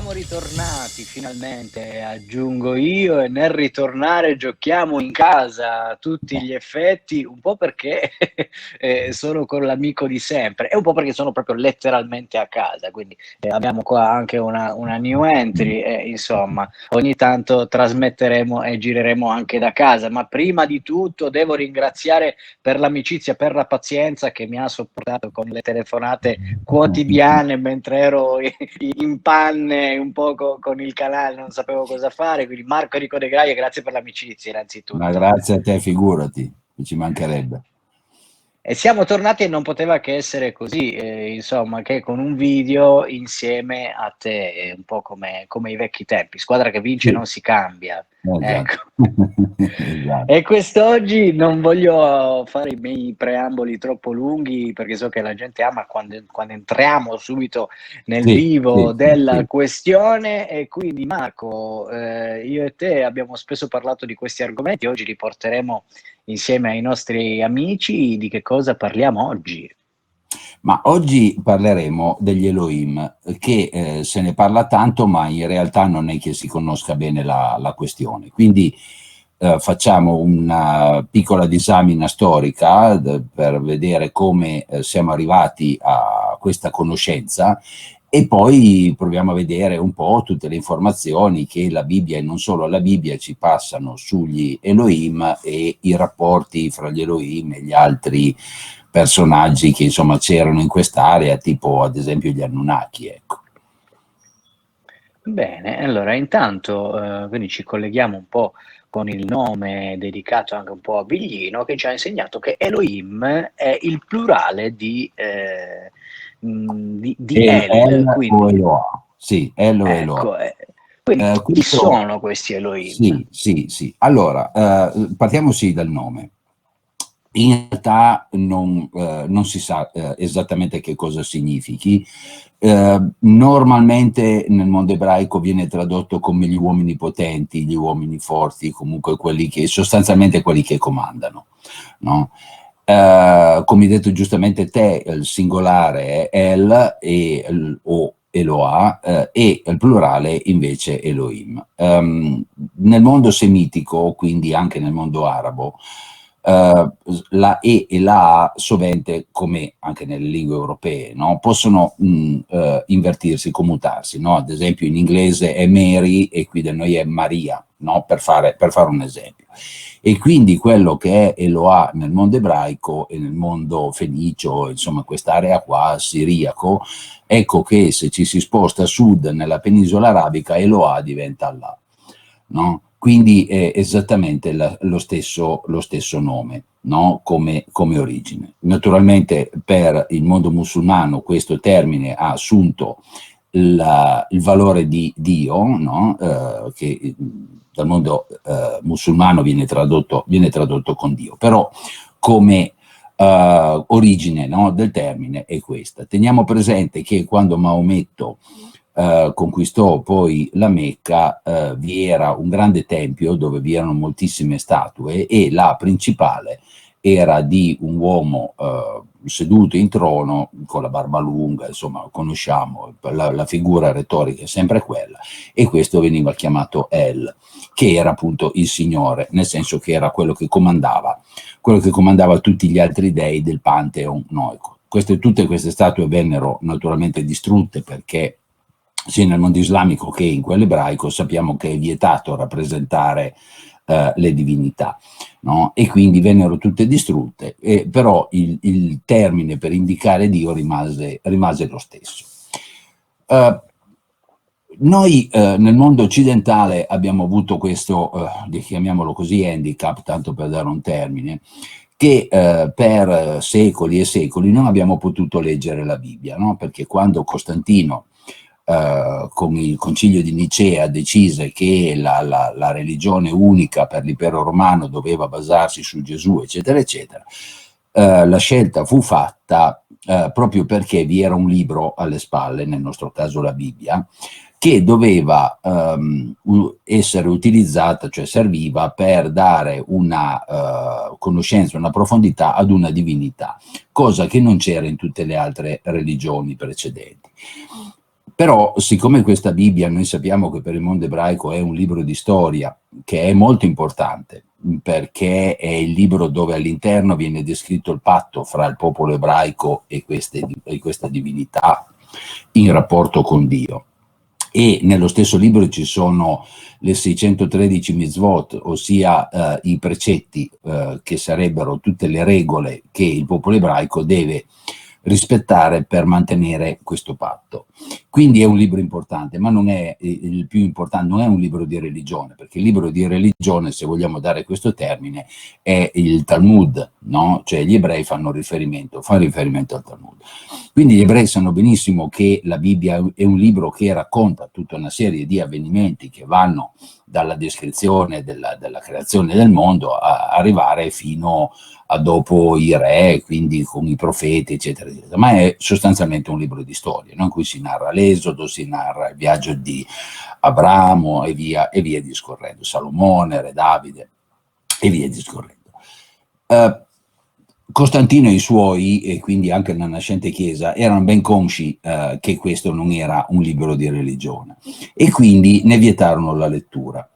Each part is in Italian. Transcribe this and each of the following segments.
Siamo ritornati finalmente, aggiungo io, e nel ritornare giochiamo in casa a tutti gli effetti, un po' perché sono con l'amico di sempre e un po' perché sono proprio letteralmente a casa, quindi abbiamo qua anche una new entry e insomma ogni tanto trasmetteremo e gireremo anche da casa, ma prima di tutto devo ringraziare per l'amicizia, per la pazienza che mi ha sopportato con le telefonate quotidiane mentre ero in panne un po' con il canale, non sapevo cosa fare, quindi Marco Enrico De Graia, grazie per l'amicizia Ma innanzitutto. grazie a te, figurati, ci mancherebbe. E siamo tornati e non poteva che essere così, insomma, che con un video insieme a te, un po' come i vecchi tempi, squadra che vince Sì, non si cambia, esatto. ecco. Esatto. E quest'oggi non voglio fare i miei preamboli troppo lunghi perché so che la gente ama quando entriamo subito nel Sì, vivo sì, sì, della sì. questione e quindi Marco, io e te abbiamo spesso parlato di questi argomenti, oggi li porteremo insieme ai nostri amici. Di che cosa parliamo oggi? Ma oggi parleremo degli Elohim, che se ne parla tanto, ma in realtà non è che si conosca bene la questione. Quindi facciamo una piccola disamina storica per vedere come siamo arrivati a questa conoscenza e poi proviamo a vedere un po' tutte le informazioni che la Bibbia e non solo la Bibbia ci passano sugli Elohim e i rapporti fra gli Elohim e gli altri personaggi che insomma c'erano in quest'area, tipo ad esempio gli Anunnaki, ecco. Bene, allora intanto quindi ci colleghiamo un po' con il nome dedicato anche un po' a Biglino che ci ha insegnato che Elohim è il plurale di El El, o quindi Eloah, sì, El o Eloah. ecco, quindi chi Questo, sono questi Elohim? sì, sì, sì. Allora, partiamo sì dal nome. In realtà non si sa esattamente che cosa significhi. Normalmente nel mondo ebraico viene tradotto come gli uomini potenti, gli uomini forti, comunque quelli che sostanzialmente quelli che comandano, no? Come hai detto giustamente te, il singolare è El o Eloah e il plurale invece Elohim. Nel mondo semitico, quindi anche nel mondo arabo, la E la A sovente, come anche nelle lingue europee, no? Possono invertirsi, commutarsi. No? Ad esempio in inglese è Mary e qui da noi è Maria, no? Per fare un esempio. E quindi quello che è Eloah nel mondo ebraico e nel mondo fenicio, insomma quest'area qua, siriaco, ecco che se ci si sposta a sud nella penisola arabica Eloah diventa Allah. No? Quindi è esattamente lo stesso nome, no? Come origine. Naturalmente per il mondo musulmano questo termine ha assunto il valore di Dio, no? Che dal mondo musulmano viene tradotto con Dio, però come origine, no, del termine è questa. Teniamo presente che quando Maometto conquistò poi la Mecca, vi era un grande tempio dove vi erano moltissime statue e la principale era di un uomo seduto in trono con la barba lunga, insomma conosciamo, la figura retorica è sempre quella, e questo veniva chiamato El, che era appunto il Signore, nel senso che era quello che comandava tutti gli altri dei del Pantheon noico. Tutte queste statue vennero naturalmente distrutte perché sia nel mondo islamico che in quello ebraico sappiamo che è vietato rappresentare le divinità, no? E quindi vennero tutte distrutte, però il termine per indicare Dio rimase lo stesso. Uh, Noi nel mondo occidentale abbiamo avuto questo, chiamiamolo così, handicap, tanto per dare un termine, che per secoli e secoli non abbiamo potuto leggere la Bibbia, no? Perché quando Costantino con il concilio di Nicea decise che la religione unica per l'impero romano doveva basarsi su Gesù, eccetera, eccetera, la scelta fu fatta proprio perché vi era un libro alle spalle, nel nostro caso la Bibbia, che doveva essere utilizzata, cioè serviva per dare una conoscenza, una profondità ad una divinità, cosa che non c'era in tutte le altre religioni precedenti. Però, siccome questa Bibbia noi sappiamo che per il mondo ebraico è un libro di storia, che è molto importante, perché è il libro dove all'interno viene descritto il patto fra il popolo ebraico e questa divinità in rapporto con Dio. E nello stesso libro ci sono le 613 mitzvot, ossia i precetti che sarebbero tutte le regole che il popolo ebraico deve rispettare per mantenere questo patto. Quindi è un libro importante, ma non è il più importante, non è un libro di religione, perché il libro di religione, se vogliamo dare questo termine, è il Talmud, no? Cioè gli ebrei fanno riferimento al Talmud. Quindi gli ebrei sanno benissimo che la Bibbia è un libro che racconta tutta una serie di avvenimenti che vanno dalla descrizione della creazione del mondo a arrivare fino a dopo i re, quindi con i profeti, eccetera, eccetera. Ma è sostanzialmente un libro di storia, no? In cui si narra l'Esodo, si narra il viaggio di Abramo e via discorrendo, Salomone, Re Davide e via discorrendo. Costantino e i suoi, e quindi anche la nascente Chiesa, erano ben consci che questo non era un libro di religione e quindi ne vietarono la lettura.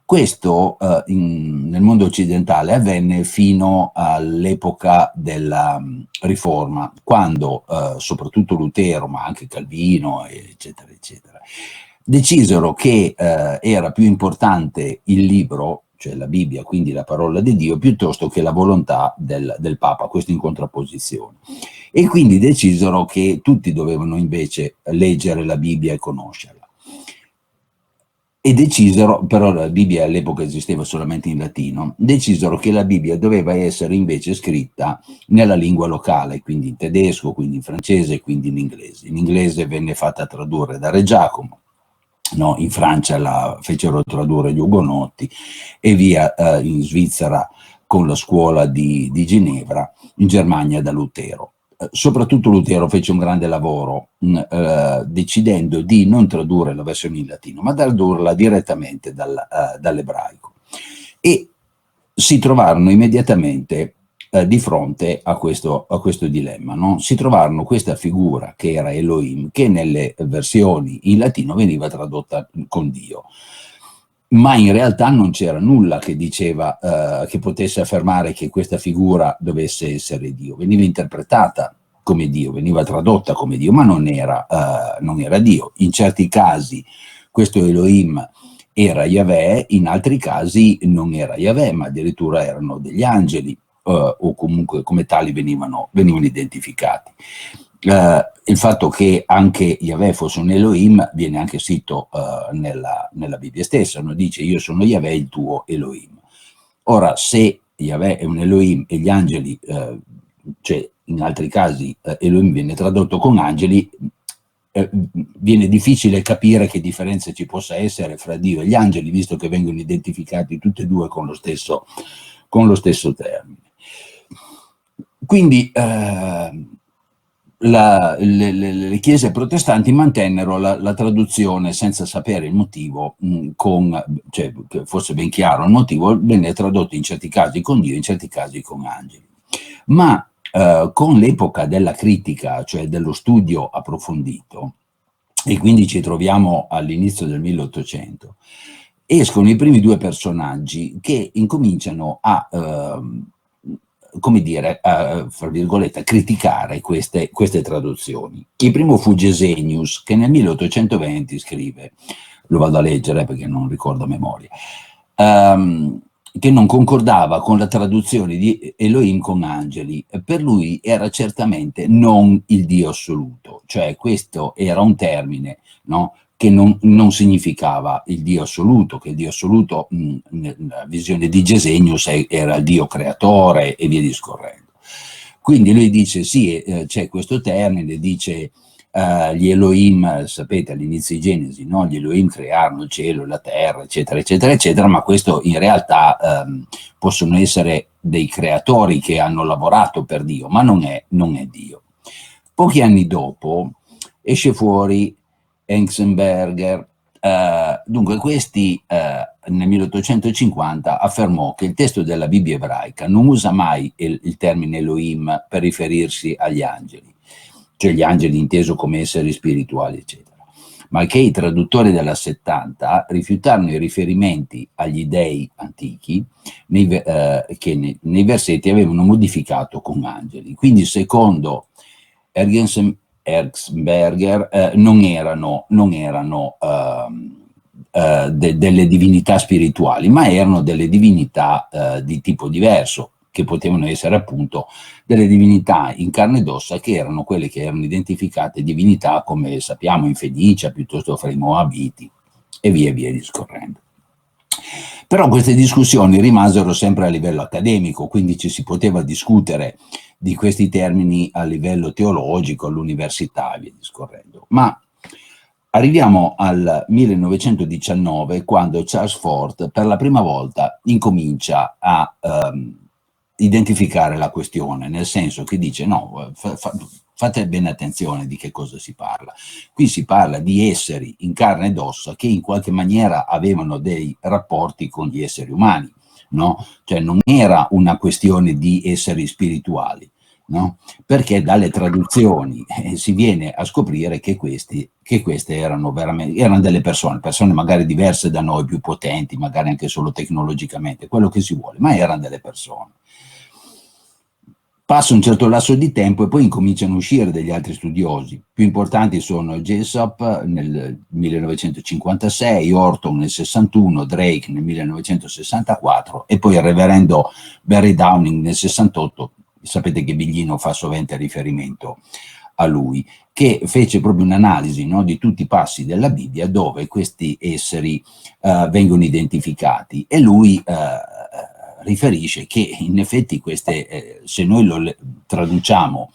Questo nel mondo occidentale avvenne fino all'epoca della Riforma, quando soprattutto Lutero, ma anche Calvino, eccetera, eccetera, decisero che era più importante il libro, cioè la Bibbia, quindi la parola di Dio, piuttosto che la volontà del Papa, questo in contrapposizione. E quindi decisero che tutti dovevano invece leggere la Bibbia e conoscerla. E decisero, però la Bibbia all'epoca esisteva solamente in latino, decisero che la Bibbia doveva essere invece scritta nella lingua locale, quindi in tedesco, quindi in francese, quindi in inglese. In inglese venne fatta tradurre da Re Giacomo, no, in Francia la fecero tradurre gli ugonotti e via in Svizzera con la scuola di Ginevra, in Germania da Lutero. Soprattutto Lutero fece un grande lavoro decidendo di non tradurre la versione in latino, ma tradurla direttamente dall'ebraico. E si trovarono immediatamente di fronte a questo dilemma, no? Si trovarono questa figura che era Elohim, che nelle versioni in latino veniva tradotta con Dio, ma in realtà non c'era nulla che diceva che potesse affermare che questa figura dovesse essere Dio. Veniva interpretata come Dio, veniva tradotta come Dio, ma non era Dio. In certi casi questo Elohim era Yahweh, in altri casi non era Yahweh, ma addirittura erano degli angeli, o comunque come tali venivano identificati. Il fatto che anche Yahweh fosse un Elohim viene anche scritto nella Bibbia stessa, no? Dice: io sono Yahweh, il tuo Elohim. Ora, se Yahweh è un Elohim e gli angeli, cioè in altri casi Elohim viene tradotto con angeli, viene difficile capire che differenza ci possa essere fra Dio e gli angeli, visto che vengono identificati tutti e due con lo stesso termine. Quindi le chiese protestanti mantennero la traduzione senza sapere il motivo, cioè che fosse ben chiaro il motivo, venne tradotto in certi casi con Dio, in certi casi con angeli. Ma con l'epoca della critica, cioè dello studio approfondito, e quindi ci troviamo all'inizio del 1800, escono i primi due personaggi che incominciano a come dire, fra virgolette, a criticare queste traduzioni. Il primo fu Gesenius, che nel 1820 scrive, lo vado a leggere perché non ricordo a memoria, che non concordava con la traduzione di Elohim con angeli. Per lui era certamente non il Dio assoluto, cioè questo era un termine, no, che non significava il Dio assoluto, che il Dio assoluto nella visione di Gesenius era il Dio creatore e via discorrendo. Quindi lui dice sì, c'è questo termine, dice gli Elohim, sapete all'inizio di Genesi, no? Gli Elohim crearono il cielo e la terra, eccetera, eccetera, eccetera, ma questo in realtà possono essere dei creatori che hanno lavorato per Dio, ma non è Dio. Pochi anni dopo esce fuori Enzensberger, dunque questi nel 1850 affermò che il testo della Bibbia ebraica non usa mai il termine Elohim per riferirsi agli angeli, cioè gli angeli inteso come esseri spirituali, eccetera, ma che i traduttori della 70 rifiutarono i riferimenti agli dei antichi che nei versetti avevano modificato con angeli. Quindi secondo Erzberger non erano delle divinità spirituali, ma erano delle divinità di tipo diverso, che potevano essere appunto delle divinità in carne ed ossa, che erano quelle che erano identificate divinità, come sappiamo, in Fenicia, piuttosto fra i Moabiti, e via discorrendo. Però queste discussioni rimasero sempre a livello accademico, quindi ci si poteva discutere di questi termini a livello teologico, all'università, e via discorrendo. Ma arriviamo al 1919, quando Charles Fort per la prima volta incomincia a identificare la questione, nel senso che dice no, fate bene attenzione di che cosa si parla. Qui si parla di esseri in carne ed ossa che in qualche maniera avevano dei rapporti con gli esseri umani, no? Cioè non era una questione di esseri spirituali, no? Perché dalle traduzioni si viene a scoprire che queste erano delle persone magari diverse da noi, più potenti, magari anche solo tecnologicamente, quello che si vuole, ma erano delle persone. Passa un certo lasso di tempo e poi incominciano a uscire degli altri studiosi. Più importanti sono Jessop nel 1956, Orton nel 61, Drake nel 1964 e poi il reverendo Barry Downing nel 68. Sapete che Biglino fa sovente riferimento a lui, che fece proprio un'analisi, no, di tutti i passi della Bibbia dove questi esseri vengono identificati, e lui riferisce che in effetti queste, se noi lo traduciamo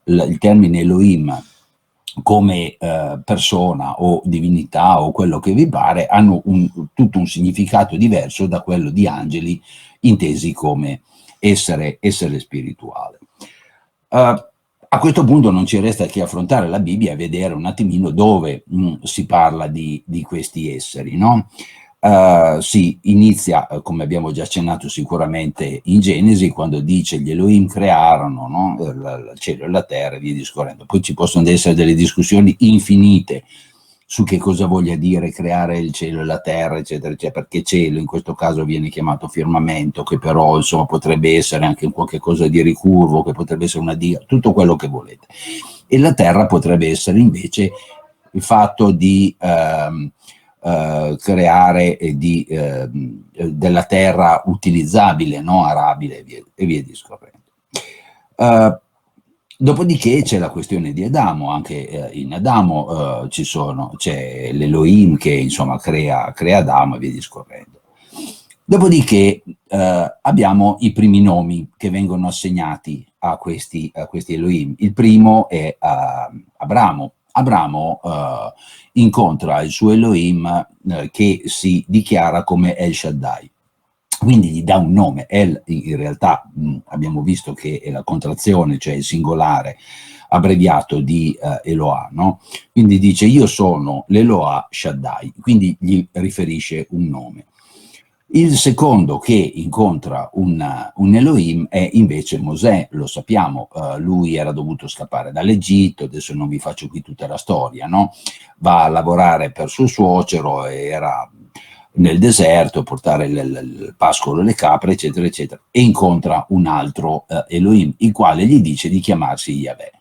il termine Elohim come persona o divinità o quello che vi pare, hanno tutto un significato diverso da quello di angeli intesi come essere spirituale. A questo punto non ci resta che affrontare la Bibbia e vedere un attimino dove si parla di questi esseri, no? Si inizia, come abbiamo già accennato sicuramente, in Genesi, quando dice gli Elohim crearono, no? Il cielo e la terra e via discorrendo. Poi ci possono essere delle discussioni infinite su che cosa voglia dire creare il cielo e la terra, eccetera, eccetera, perché cielo in questo caso viene chiamato firmamento, che però insomma potrebbe essere anche qualche cosa di ricurvo, che potrebbe essere una dia, tutto quello che volete. E la terra potrebbe essere invece il fatto di creare della terra utilizzabile, no? Arabile e via discorrendo. Dopodiché c'è la questione di Adamo, anche in Adamo c'è l'Elohim che insomma crea Adamo e via discorrendo. Dopodiché abbiamo i primi nomi che vengono assegnati a questi Elohim. Il primo è Abramo. Abramo incontra il suo Elohim che si dichiara come El Shaddai, quindi gli dà un nome. El in realtà abbiamo visto che è la contrazione, cioè il singolare abbreviato di Eloah, no? Quindi dice io sono l'Eloah Shaddai, quindi gli riferisce un nome. Il secondo che incontra un Elohim è invece Mosè, lo sappiamo, lui era dovuto scappare dall'Egitto, adesso non vi faccio qui tutta la storia, no? Va a lavorare per suo suocero, era nel deserto, portare il pascolo alle capre, eccetera, eccetera, e incontra un altro Elohim, il quale gli dice di chiamarsi Yahweh.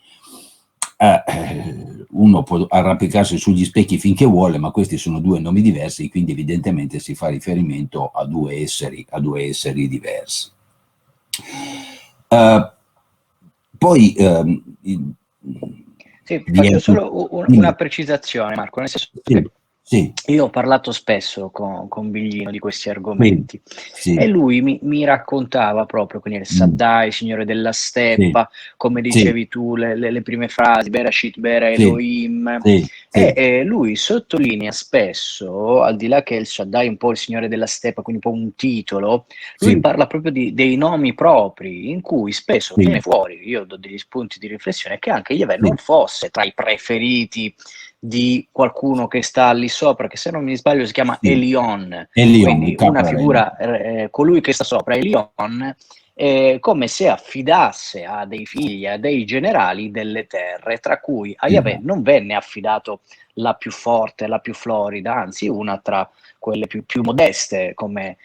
Uno può arrampicarsi sugli specchi finché vuole, ma questi sono due nomi diversi, quindi evidentemente si fa riferimento a due esseri diversi. Poi sì, faccio solo una precisazione, Marco, nel senso che sì. Io ho parlato spesso con Biglino di questi argomenti sì. e lui mi raccontava proprio con il Shaddai, Signore della Steppa, come dicevi tu, le prime frasi, Bereshit, Bera, Elohim, e lui sottolinea spesso, al di là che il Shaddai è un po' il Signore della Steppa, quindi un po' un titolo, lui parla proprio dei nomi propri, in cui spesso viene fuori, io do degli spunti di riflessione, che anche Yahweh non fosse tra i preferiti di qualcuno che sta lì sopra, che se non mi sbaglio si chiama Elion, quindi una figura, colui che sta sopra Elion, come se affidasse a dei figli, a dei generali delle terre, tra cui a Yahweh esatto. non venne affidato la più forte, la più florida, anzi una tra quelle più modeste Sì, come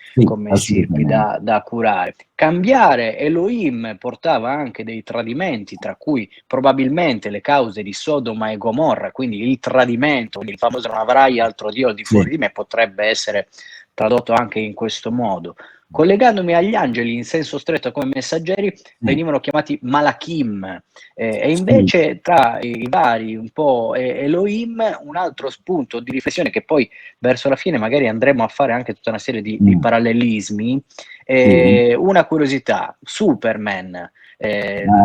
stirpi assolutamente. da curare. Cambiare Elohim portava anche dei tradimenti, tra cui probabilmente le cause di Sodoma e Gomorra, quindi il tradimento, quindi il famoso non avrai altro Dio al di fuori Sì. di me, potrebbe essere tradotto anche in questo modo. Collegandomi agli angeli in senso stretto come messaggeri, Sì, venivano chiamati Malachim, e sì, invece tra i vari un po' Elohim, un altro spunto di riflessione che poi verso la fine magari andremo a fare anche tutta una serie di mm, parallelismi, sì, una curiosità, Superman,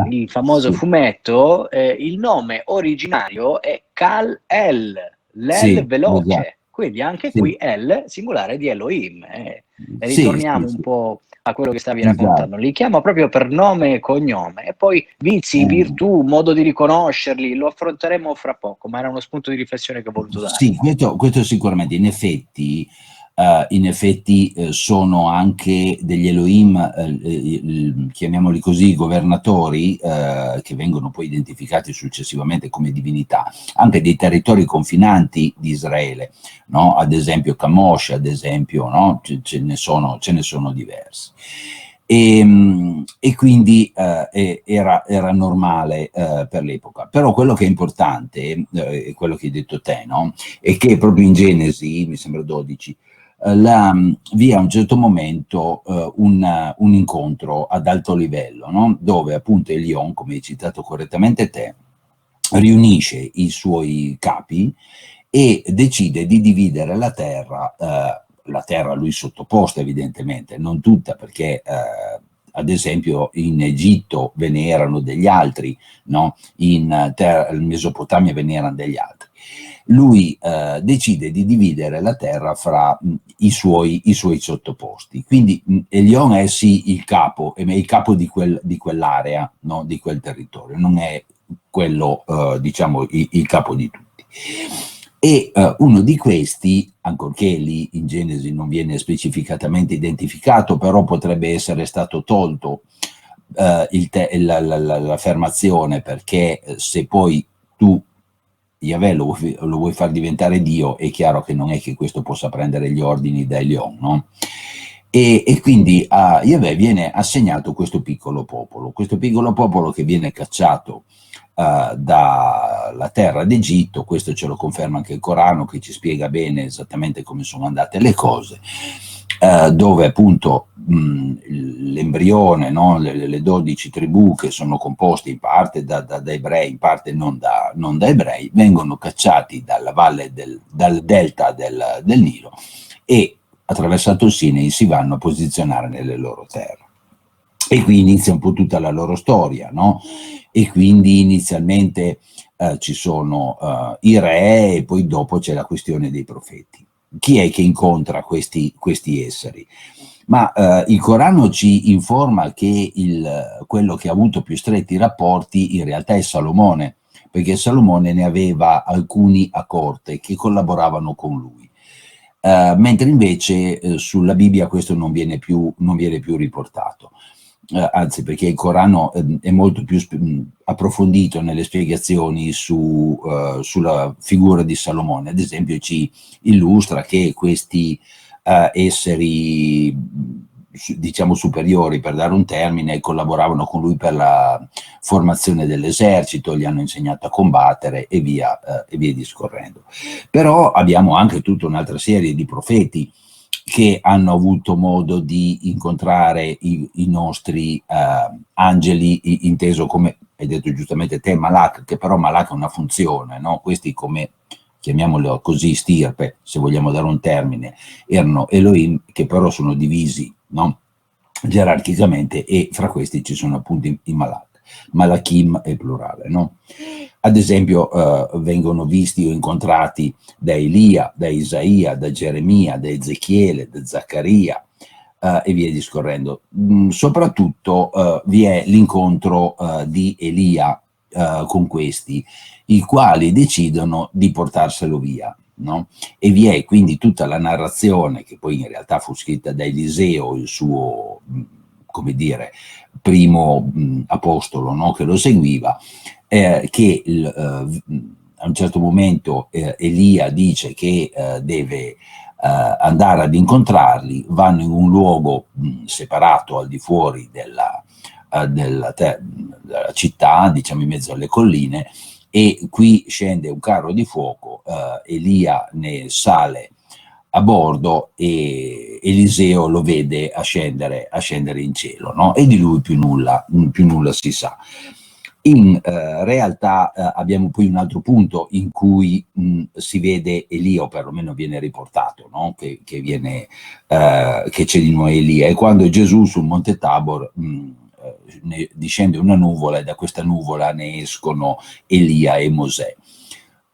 il famoso sì, fumetto, il nome originario è Kal-El, l'El sì, esatto, veloce, quindi anche sì, qui El singolare di Elohim. E sì, sì, ritorniamo un sì, po' a quello che stavi esatto. raccontando. Li chiamo proprio per nome e cognome e poi vizi, Eh, virtù, modo di riconoscerli, lo affronteremo fra poco, ma era uno spunto di riflessione che ho voluto dare. Sì, questo sicuramente. In effetti sono anche degli Elohim, chiamiamoli così, governatori, che vengono poi identificati successivamente come divinità, anche dei territori confinanti di Israele, no? Ad esempio Camosh, ad esempio, no? Ce ne sono diversi. E quindi era normale per l'epoca. Però quello che è importante, è quello che hai detto te, no? E che proprio in Genesi, mi sembra 12, vi è a un certo momento un incontro ad alto livello, no? Dove appunto Elion, come hai citato correttamente te, riunisce i suoi capi e decide di dividere la terra a lui sottoposta evidentemente, non tutta perché ad esempio in Egitto ve ne erano degli altri, no? In Mesopotamia ve ne erano degli altri. Lui decide di dividere la terra fra i suoi sottoposti. Quindi Elion è sì il capo, è il capo di quell'area, no? Di quel territorio, non è quello, diciamo, il capo di tutti. E uno di questi, ancorché lì in Genesi non viene specificatamente identificato, però potrebbe essere stato tolto l'affermazione, perché se poi tu Yahweh lo vuoi far diventare Dio, è chiaro che non è che questo possa prendere gli ordini da Elion, no? E quindi a Yahweh viene assegnato questo piccolo popolo che viene cacciato dalla terra d'Egitto. Questo ce lo conferma anche il Corano, che ci spiega bene esattamente come sono andate le cose, dove appunto l'embrione, no? Le 12 tribù, che sono composte in parte da ebrei, in parte non da ebrei, vengono cacciati dal delta del Nilo e attraversato il Sinai si vanno a posizionare nelle loro terre. E qui inizia un po' tutta la loro storia, no? E quindi inizialmente ci sono i re e poi dopo c'è la questione dei profeti. Chi è che incontra questi esseri? Ma il Corano ci informa che quello che ha avuto più stretti rapporti in realtà è Salomone, perché Salomone ne aveva alcuni a corte che collaboravano con lui. Mentre invece sulla Bibbia questo non viene più riportato. Anzi, perché il Corano è molto più approfondito nelle spiegazioni sulla figura di Salomone. Ad esempio ci illustra che questi esseri, diciamo, superiori, per dare un termine, collaboravano con lui per la formazione dell'esercito, gli hanno insegnato a combattere e via discorrendo. Però abbiamo anche tutta un'altra serie di profeti che hanno avuto modo di incontrare i nostri angeli, inteso come hai detto giustamente te, Malak, che però Malak ha una funzione, no? Questi, come chiamiamolo così, stirpe, se vogliamo dare un termine, erano Elohim, che però sono divisi, no? Gerarchicamente, e fra questi ci sono appunto i Malak. Malachim è plurale, no? Ad esempio vengono visti o incontrati da Elia, da Isaia, da Geremia, da Ezechiele, da Zaccaria e via discorrendo. Soprattutto vi è l'incontro di Elia con questi, i quali decidono di portarselo via. No? E vi è quindi tutta la narrazione, che poi in realtà fu scritta da Eliseo, il suo come dire, primo apostolo, no, che lo seguiva, che a un certo momento Elia dice che deve andare ad incontrarli, vanno in un luogo separato al di fuori della città, diciamo in mezzo alle colline, e qui scende un carro di fuoco, Elia ne sale a bordo e Eliseo lo vede ascendere in cielo, no? E di lui più nulla si sa. In realtà abbiamo poi un altro punto in cui si vede Elia, o perlomeno viene riportato, no? che c'è di nuovo Elia, e quando Gesù sul Monte Tabor ne discende una nuvola, e da questa nuvola ne escono Elia e Mosè.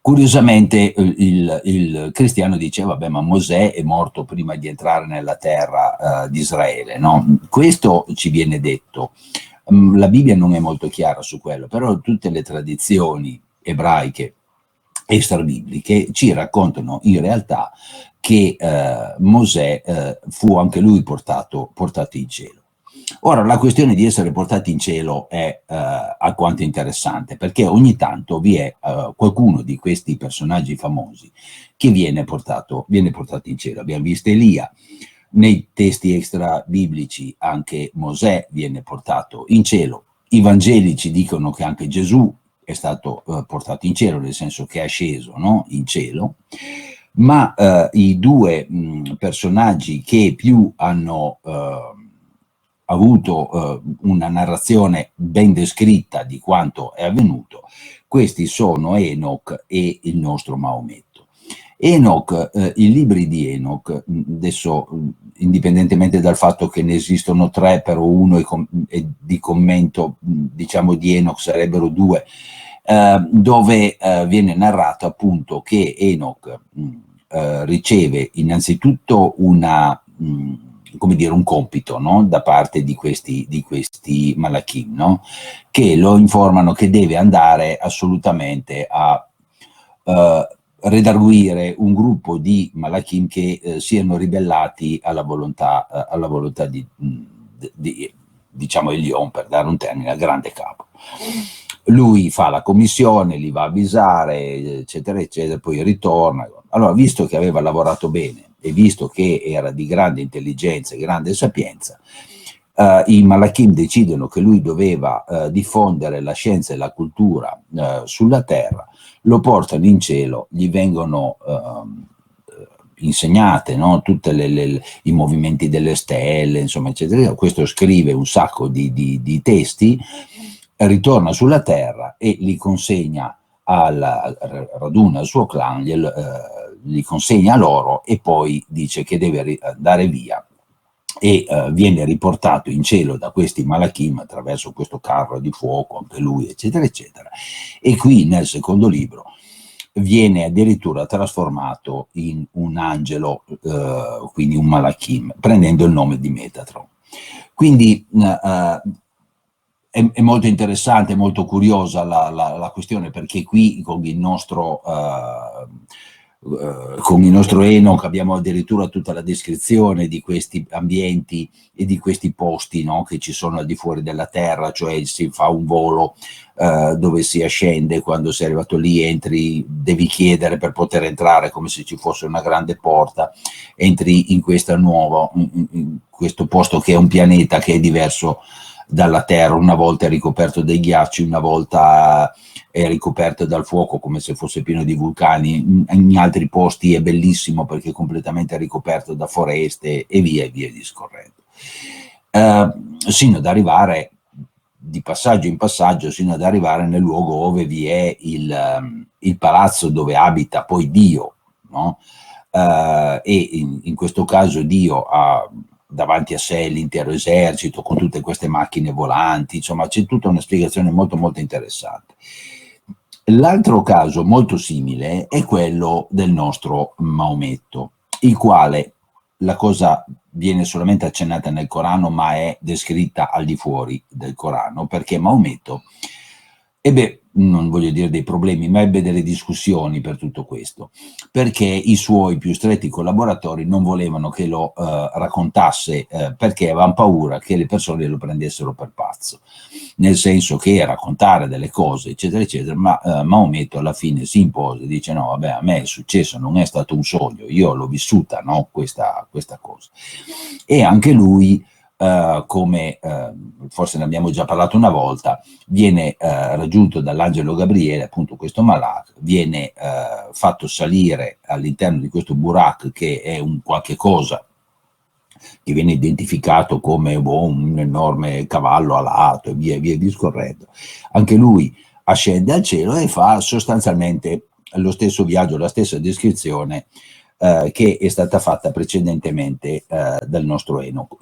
Curiosamente il cristiano dice, vabbè, ma Mosè è morto prima di entrare nella terra di Israele, no? Questo ci viene detto. La Bibbia non è molto chiara su quello, però tutte le tradizioni ebraiche extrabibliche ci raccontano in realtà che Mosè fu anche lui portato in cielo. Ora, la questione di essere portati in cielo è alquanto interessante, perché ogni tanto vi è qualcuno di questi personaggi famosi che viene portato in cielo. Abbiamo visto Elia, nei testi extra biblici anche Mosè viene portato in cielo, i Vangeli ci dicono che anche Gesù è stato portato in cielo, nel senso che è sceso, no? In cielo, ma i due personaggi che più hanno avuto una narrazione ben descritta di quanto è avvenuto, questi sono Enoch e il nostro Maometto. Enoch, i libri di Enoch, adesso indipendentemente dal fatto che ne esistono 3, però uno è di commento, diciamo, di Enoch sarebbero 2, dove viene narrato appunto che Enoch riceve innanzitutto come dire, un compito, no? Da parte di questi Malachim, no? Che lo informano che deve andare assolutamente a redarguire un gruppo di Malachim che siano ribellati alla volontà di diciamo Elion, per dare un termine, al grande capo. Lui fa la commissione, li va a avvisare, eccetera, eccetera, poi ritorna. Allora, visto che aveva lavorato bene e visto che era di grande intelligenza e grande sapienza, i Malachim decidono che lui doveva diffondere la scienza e la cultura sulla terra, lo portano in cielo, gli vengono insegnate, no? Tutti i movimenti delle stelle, insomma, eccetera. Questo scrive un sacco di testi, ritorna sulla terra e li consegna raduna il suo clan, li consegna loro e poi dice che deve andare via e viene riportato in cielo da questi Malachim attraverso questo carro di fuoco, anche lui, eccetera, eccetera. E qui nel secondo libro viene addirittura trasformato in un angelo, quindi un Malachim, prendendo il nome di Metatron. Quindi è molto interessante, molto curiosa la questione, perché qui con il nostro Enoch abbiamo addirittura tutta la descrizione di questi ambienti e di questi posti, no, che ci sono al di fuori della terra, cioè si fa un volo dove si ascende, quando sei arrivato lì entri, devi chiedere per poter entrare come se ci fosse una grande porta, entri in questa in questo posto che è un pianeta che è diverso dalla Terra, una volta è ricoperto dai ghiacci, una volta è ricoperto dal fuoco come se fosse pieno di vulcani, in altri posti è bellissimo perché è completamente ricoperto da foreste e via discorrendo, sino ad arrivare di passaggio in passaggio, sino ad arrivare nel luogo dove vi è il palazzo dove abita poi Dio, no? E in questo caso Dio ha davanti a sé l'intero esercito con tutte queste macchine volanti, insomma c'è tutta una spiegazione molto molto interessante. L'altro caso molto simile è quello del nostro Maometto, il quale la cosa viene solamente accennata nel Corano, ma è descritta al di fuori del Corano, perché Maometto ebbe, non voglio dire dei problemi, ma ebbe delle discussioni per tutto questo, perché i suoi più stretti collaboratori non volevano che lo raccontasse, perché avevano paura che le persone lo prendessero per pazzo, nel senso che raccontare delle cose, eccetera, eccetera, ma Maometto alla fine si impose, dice no, vabbè, a me è successo, non è stato un sogno, io l'ho vissuta, no, questa cosa. E anche lui, come forse ne abbiamo già parlato una volta, viene raggiunto dall'angelo Gabriele, appunto questo Malak, viene fatto salire all'interno di questo Burak, che è un qualche cosa che viene identificato come un enorme cavallo alato e via discorrendo. Anche lui ascende al cielo e fa sostanzialmente lo stesso viaggio, la stessa descrizione che è stata fatta precedentemente dal nostro Enoch.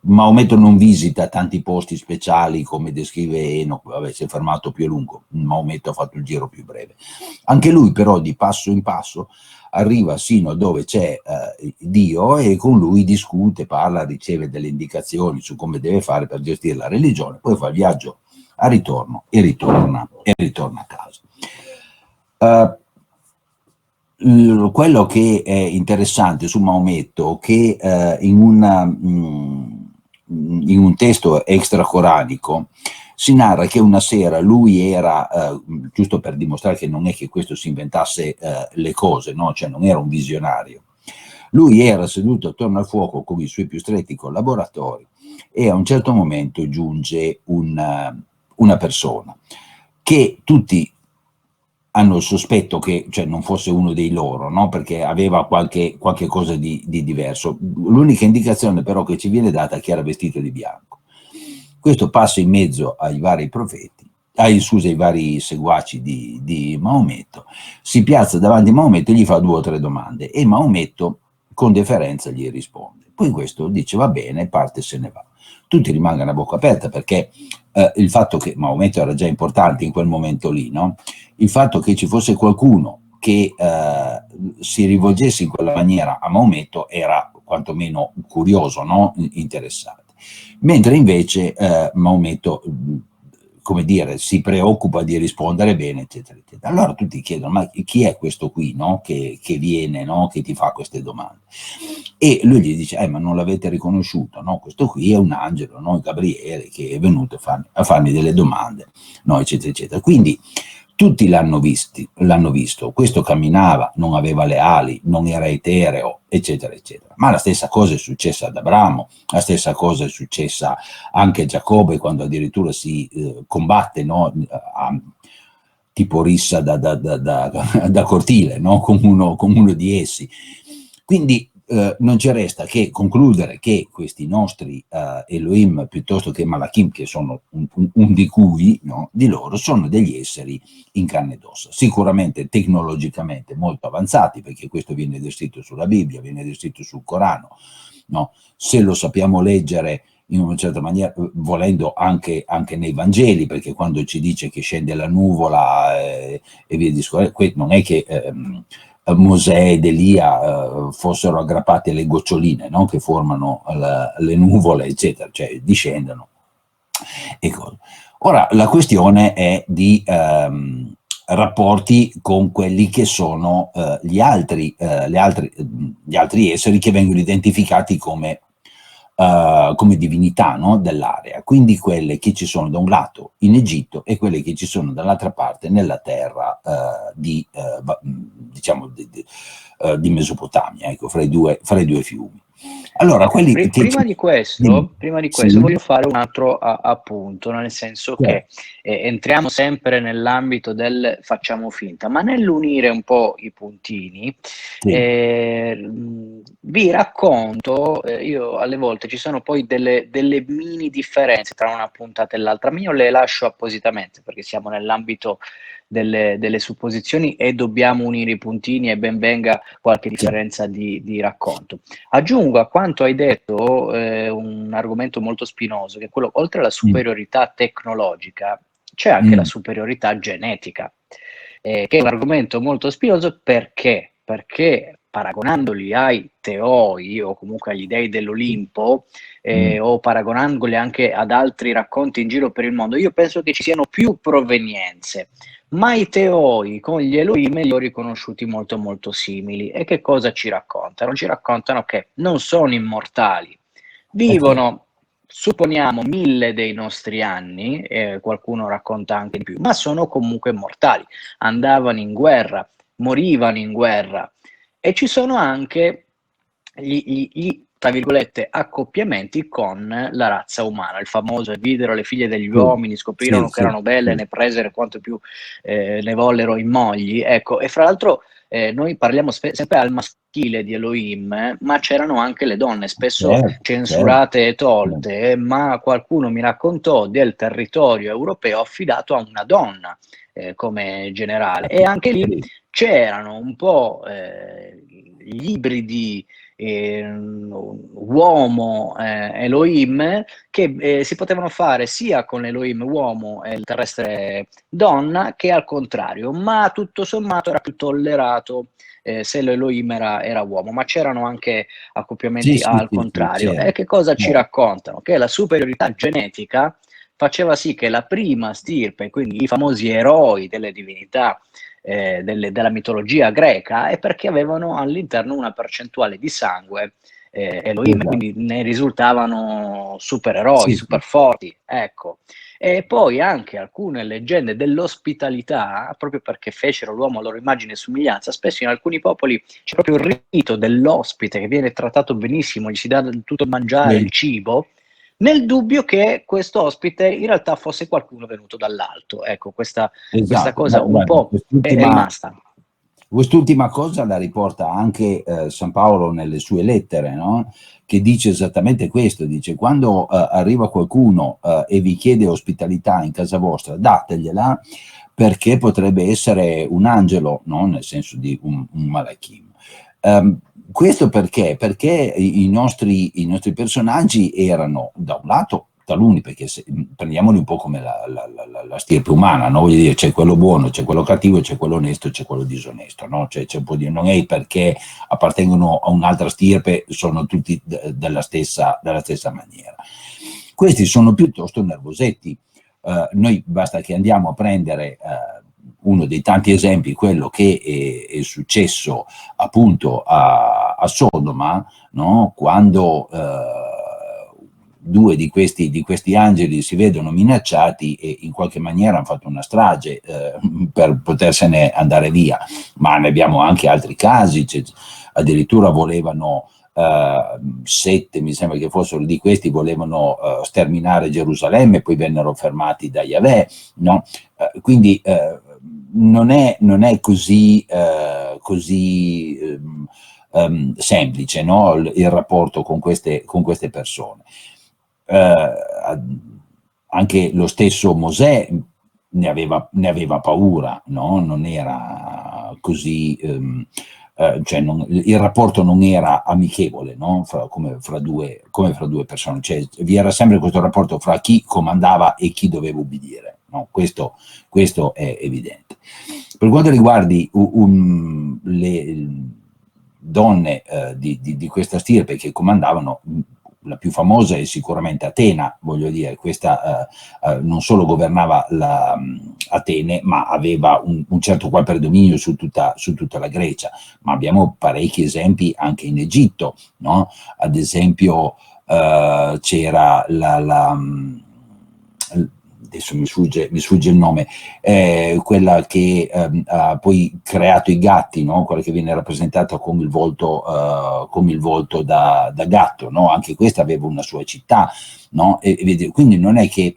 Maometto non visita tanti posti speciali come descrive Enoch, vabbè, si è fermato più a lungo, Maometto ha fatto il giro più breve. Anche lui però di passo in passo arriva sino a dove c'è Dio e con lui discute, parla, riceve delle indicazioni su come deve fare per gestire la religione, poi fa il viaggio a ritorno e ritorna a casa. Quello che è interessante su Maometto, che in un testo extracoranico si narra che una sera lui era, giusto per dimostrare che non è che questo si inventasse le cose, no? Cioè non era un visionario, lui era seduto attorno al fuoco con i suoi più stretti collaboratori e a un certo momento giunge una persona che tutti hanno il sospetto che cioè, non fosse uno dei loro, no? Perché aveva qualche cosa di diverso. L'unica indicazione però che ci viene data è che era vestito di bianco. Questo passa in mezzo ai vari profeti, ai vari seguaci di Maometto, si piazza davanti a Maometto e gli fa 2 o 3 domande e Maometto con deferenza gli risponde. Poi questo dice va bene, parte e se ne va. Tutti rimangono a bocca aperta perché il fatto che Maometto era già importante in quel momento lì, no? Il fatto che ci fosse qualcuno che si rivolgesse in quella maniera a Maometto era quantomeno curioso, no? Interessante. Mentre invece Maometto, come dire, si preoccupa di rispondere bene, eccetera, eccetera. Allora tutti chiedono, ma chi è questo qui, no? che viene, no? Che ti fa queste domande? E lui gli dice, ma non l'avete riconosciuto, no? Questo qui è un angelo, no? Gabriele, che è venuto a farmi delle domande, no? Eccetera, eccetera. Quindi tutti l'hanno visto, questo camminava, non aveva le ali, non era etereo, eccetera, eccetera. Ma la stessa cosa è successa ad Abramo, la stessa cosa è successa anche a Giacobbe, quando addirittura si combatte, no? Tipo rissa da cortile, no? Con uno di essi. Quindi non ci resta che concludere che questi nostri Elohim piuttosto che Malachim, che sono un di cui, no, di loro, sono degli esseri in carne ed ossa, sicuramente tecnologicamente molto avanzati, perché questo viene descritto sulla Bibbia, viene descritto sul Corano, no? Se lo sappiamo leggere in una certa maniera, volendo anche nei Vangeli, perché quando ci dice che scende la nuvola e via discorrendo, non è che Mosè ed Elia fossero aggrappati alle goccioline, no? Che formano le nuvole, eccetera, cioè discendono. Ecco. Ora, la questione è di rapporti con quelli che sono gli altri esseri che vengono identificati come divinità, no? Dell'area, quindi quelle che ci sono da un lato in Egitto e quelle che ci sono dall'altra parte nella terra diciamo di Mesopotamia, ecco, fra i due fiumi. Allora, quelli che prima di questo sì, voglio fare un altro appunto, nel senso che entriamo sempre nell'ambito del facciamo finta, ma nell'unire un po' i puntini, sì, vi racconto, io alle volte ci sono poi delle mini differenze tra una puntata e l'altra, ma io le lascio appositamente perché siamo nell'ambito delle supposizioni e dobbiamo unire i puntini e ben venga qualche differenza di racconto. Aggiungo a quanto hai detto un argomento molto spinoso, che è quello, oltre alla superiorità tecnologica, c'è anche la superiorità genetica, che è un argomento molto spinoso perché paragonandoli ai teoi o comunque agli dei dell'Olimpo, o paragonandoli anche ad altri racconti in giro per il mondo, io penso che ci siano più provenienze, ma i teoi con gli Elohim li ho riconosciuti molto molto simili. E che cosa ci raccontano? Ci raccontano che non sono immortali, Ok. vivono, supponiamo, 1000 dei nostri anni, qualcuno racconta anche di più, ma sono comunque mortali, andavano in guerra, morivano in guerra, e ci sono anche tra virgolette, accoppiamenti con la razza umana. Il famoso videro le figlie degli Sì, uomini, sì, scoprirono che sì, erano belle, sì. ne presero quanto più ne vollero in mogli. Ecco, e fra l'altro noi parliamo sempre al maschile di Elohim, ma c'erano anche le donne, spesso Certo, certo, censurate e certo. tolte, ma qualcuno mi raccontò del territorio europeo affidato a una donna come generale. E anche lì Sì, c'erano un po' gli ibridi uomo Elohim che si potevano fare sia con Elohim uomo e il terrestre donna che al contrario, ma tutto sommato era più tollerato se l'Elohim era uomo, ma c'erano anche sì, accoppiamenti sì, al sì, sì, contrario. E certo, che cosa ci certo. raccontano? Che la superiorità genetica faceva sì che la prima stirpe, quindi i famosi eroi delle divinità della mitologia greca, è perché avevano all'interno una percentuale di sangue Elohim, Esatto. quindi ne risultavano supereroi, Sì, super sì. forti, ecco. E poi anche alcune leggende dell'ospitalità, proprio perché fecero l'uomo a loro immagine e somiglianza, spesso in alcuni popoli c'è proprio il rito dell'ospite che viene trattato benissimo, gli si dà tutto il mangiare, il Sì, cibo, nel dubbio che questo ospite in realtà fosse qualcuno venuto dall'alto. Ecco, questa esatto. cosa un Guarda, po' è rimasta. quest'ultima cosa la riporta anche San Paolo nelle sue lettere, no? Che dice esattamente questo, dice quando arriva qualcuno e vi chiede ospitalità in casa vostra, dategliela perché potrebbe essere un angelo, no? Nel senso di un malachim. Um, questo perché? Perché i nostri personaggi erano, da un lato, taluni, perché prendiamoli un po' come la stirpe umana, no? Voglio dire, c'è quello buono, c'è quello cattivo, c'è quello onesto, c'è quello disonesto, no? C'è un po' di, non è perché appartengono a un'altra stirpe, sono tutti della stessa maniera. Questi sono piuttosto nervosetti. Noi basta che andiamo a prendere uno dei tanti esempi, quello che è successo appunto a Sodoma, no? Quando due di questi angeli si vedono minacciati e in qualche maniera hanno fatto una strage per potersene andare via, ma ne abbiamo anche altri casi, addirittura volevano 7, mi sembra che fossero di questi, volevano sterminare Gerusalemme, poi vennero fermati da Yahweh, no? Quindi non è così semplice, no? Il rapporto con queste persone. Eh, Anche lo stesso Mosè ne aveva paura, no? Non era così, cioè il rapporto non era amichevole, no? come fra due persone, cioè, vi era sempre questo rapporto fra chi comandava e chi doveva ubbidire, no? Questo è evidente. Per quanto riguarda le donne di questa stirpe che comandavano, la più famosa è sicuramente Atena, voglio dire, questa non solo governava Atene, ma aveva un certo qual predominio su tutta la Grecia, ma abbiamo parecchi esempi anche in Egitto, no? Ad esempio c'era adesso mi sfugge il nome, quella che ha poi creato i gatti, no? Quella che viene rappresentata con il volto da gatto, no? Anche questa aveva una sua città, no? Quindi non è che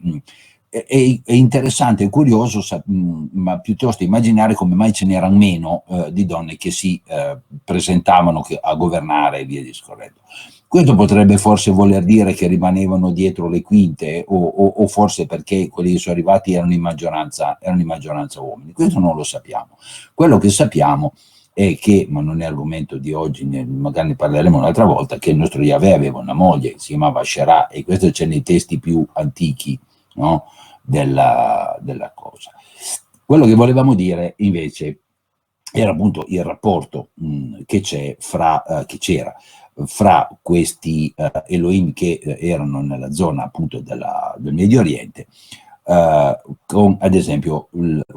è interessante e curioso, ma piuttosto immaginare come mai ce n'erano meno di donne che si presentavano a governare e via discorrendo. Questo potrebbe forse voler dire che rimanevano dietro le quinte o forse perché quelli che sono arrivati erano in maggioranza uomini. Questo non lo sappiamo. Quello che sappiamo è che, ma non è argomento di oggi, magari ne parleremo un'altra volta, che il nostro Yahweh aveva una moglie che si chiamava Sherah, e questo c'è nei testi più antichi, no? della cosa. Quello che volevamo dire invece era appunto il rapporto che c'era fra questi Elohim che erano nella zona appunto del Medio Oriente, con ad esempio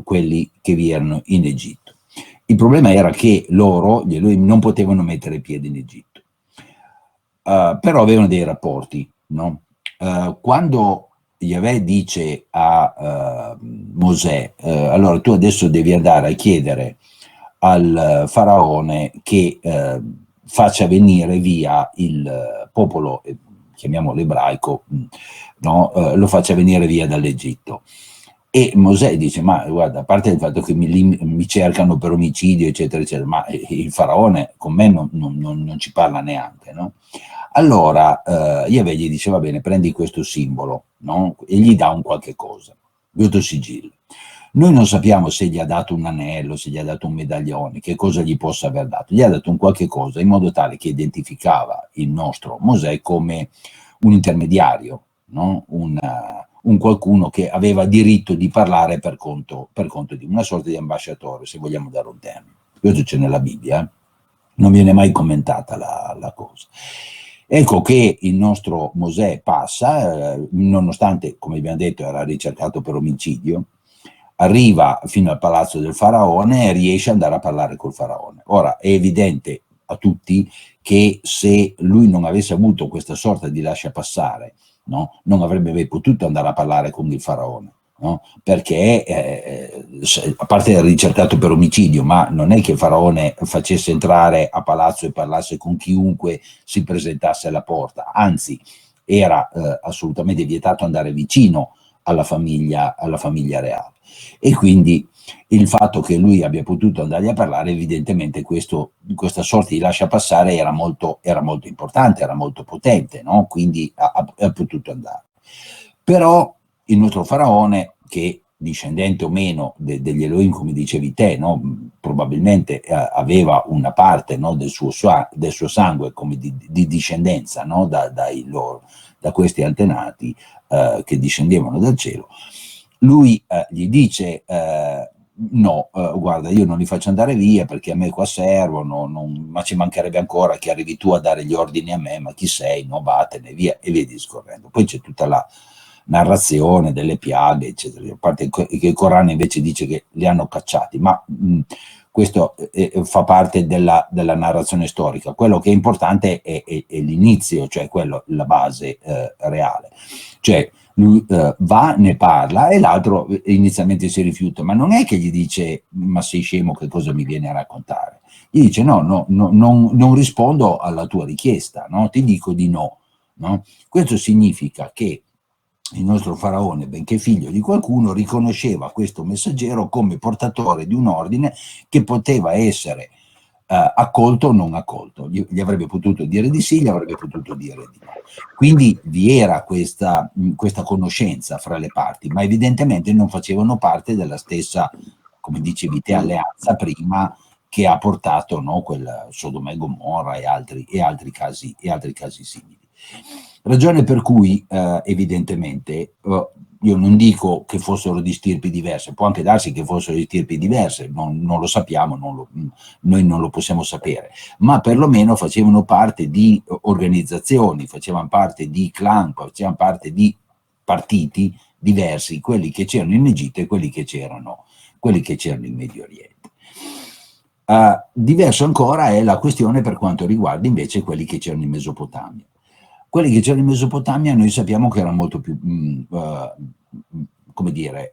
quelli che vi erano in Egitto. Il problema era che loro, gli Elohim, non potevano mettere piede in Egitto, però avevano dei rapporti, no? Quando Yahweh dice a Mosè, allora tu adesso devi andare a chiedere al faraone che faccia venire via il popolo, chiamiamolo ebraico, no? Lo faccia venire via dall'Egitto. E Mosè dice, ma guarda, a parte il fatto che mi cercano per omicidio, eccetera, eccetera, ma il faraone con me non ci parla neanche, no? Allora Yahweh gli dice, va bene, prendi questo simbolo, no? E gli dà un qualche cosa, questo sigillo. Noi non sappiamo se gli ha dato un anello, se gli ha dato un medaglione, che cosa gli possa aver dato. Gli ha dato un qualche cosa in modo tale che identificava il nostro Mosè come un intermediario, no? Un qualcuno che aveva diritto di parlare per conto di una sorta di ambasciatore, se vogliamo dare un termine. Questo c'è nella Bibbia, non viene mai commentata la cosa. Ecco che il nostro Mosè passa, nonostante, come abbiamo detto, era ricercato per omicidio, arriva fino al palazzo del faraone e riesce ad andare a parlare col faraone. Ora, è evidente a tutti che se lui non avesse avuto questa sorta di lasciapassare, no, non avrebbe mai potuto andare a parlare con il faraone. No? Perché a parte era ricercato per omicidio, ma non è che il faraone facesse entrare a palazzo e parlasse con chiunque si presentasse alla porta, anzi era assolutamente vietato andare vicino alla famiglia reale. E quindi il fatto che lui abbia potuto andargli a parlare, evidentemente questa sorta di lasciapassare era molto importante, era molto potente, no? Quindi ha potuto andare. Però il nostro faraone, che discendente o meno degli Elohim, come dicevi te, no? Probabilmente aveva una parte, no? del suo sangue come di discendenza, no? da questi antenati che discendevano dal cielo. Lui gli dice no, guarda, io non li faccio andare via perché a me qua servono, ma ci mancherebbe ancora che arrivi tu a dare gli ordini a me, ma chi sei, no, vattene via, e via discorrendo. Poi c'è tutta la narrazione delle piaghe, eccetera, a parte che il Corano invece dice che li hanno cacciati, ma questo fa parte della narrazione storica. Quello che è importante è l'inizio, cioè la base reale. Cioè lui va, ne parla e l'altro inizialmente si rifiuta, ma non è che gli dice ma sei scemo, che cosa mi viene a raccontare? Gli dice no, non rispondo alla tua richiesta, no? Ti dico di no, no? Questo significa che il nostro faraone, benché figlio di qualcuno, riconosceva questo messaggero come portatore di un ordine che poteva essere accolto o non accolto. Gli avrebbe potuto dire di sì, gli avrebbe potuto dire di no. Quindi vi era questa conoscenza fra le parti, ma evidentemente non facevano parte della stessa, come dicevi te, alleanza prima che ha portato, no, quel Sodoma e Gomorra e altri casi simili. Ragione per cui evidentemente io non dico che fossero di stirpi diverse, può anche darsi che fossero di stirpi diverse, non lo sappiamo, noi non lo possiamo sapere, ma perlomeno facevano parte di organizzazioni, facevano parte di clan, facevano parte di partiti diversi, quelli che c'erano in Egitto e quelli che c'erano in Medio Oriente. Diverso ancora è la questione per quanto riguarda invece quelli che c'erano in Mesopotamia. Quelli che c'erano in Mesopotamia noi sappiamo che erano molto più, come dire,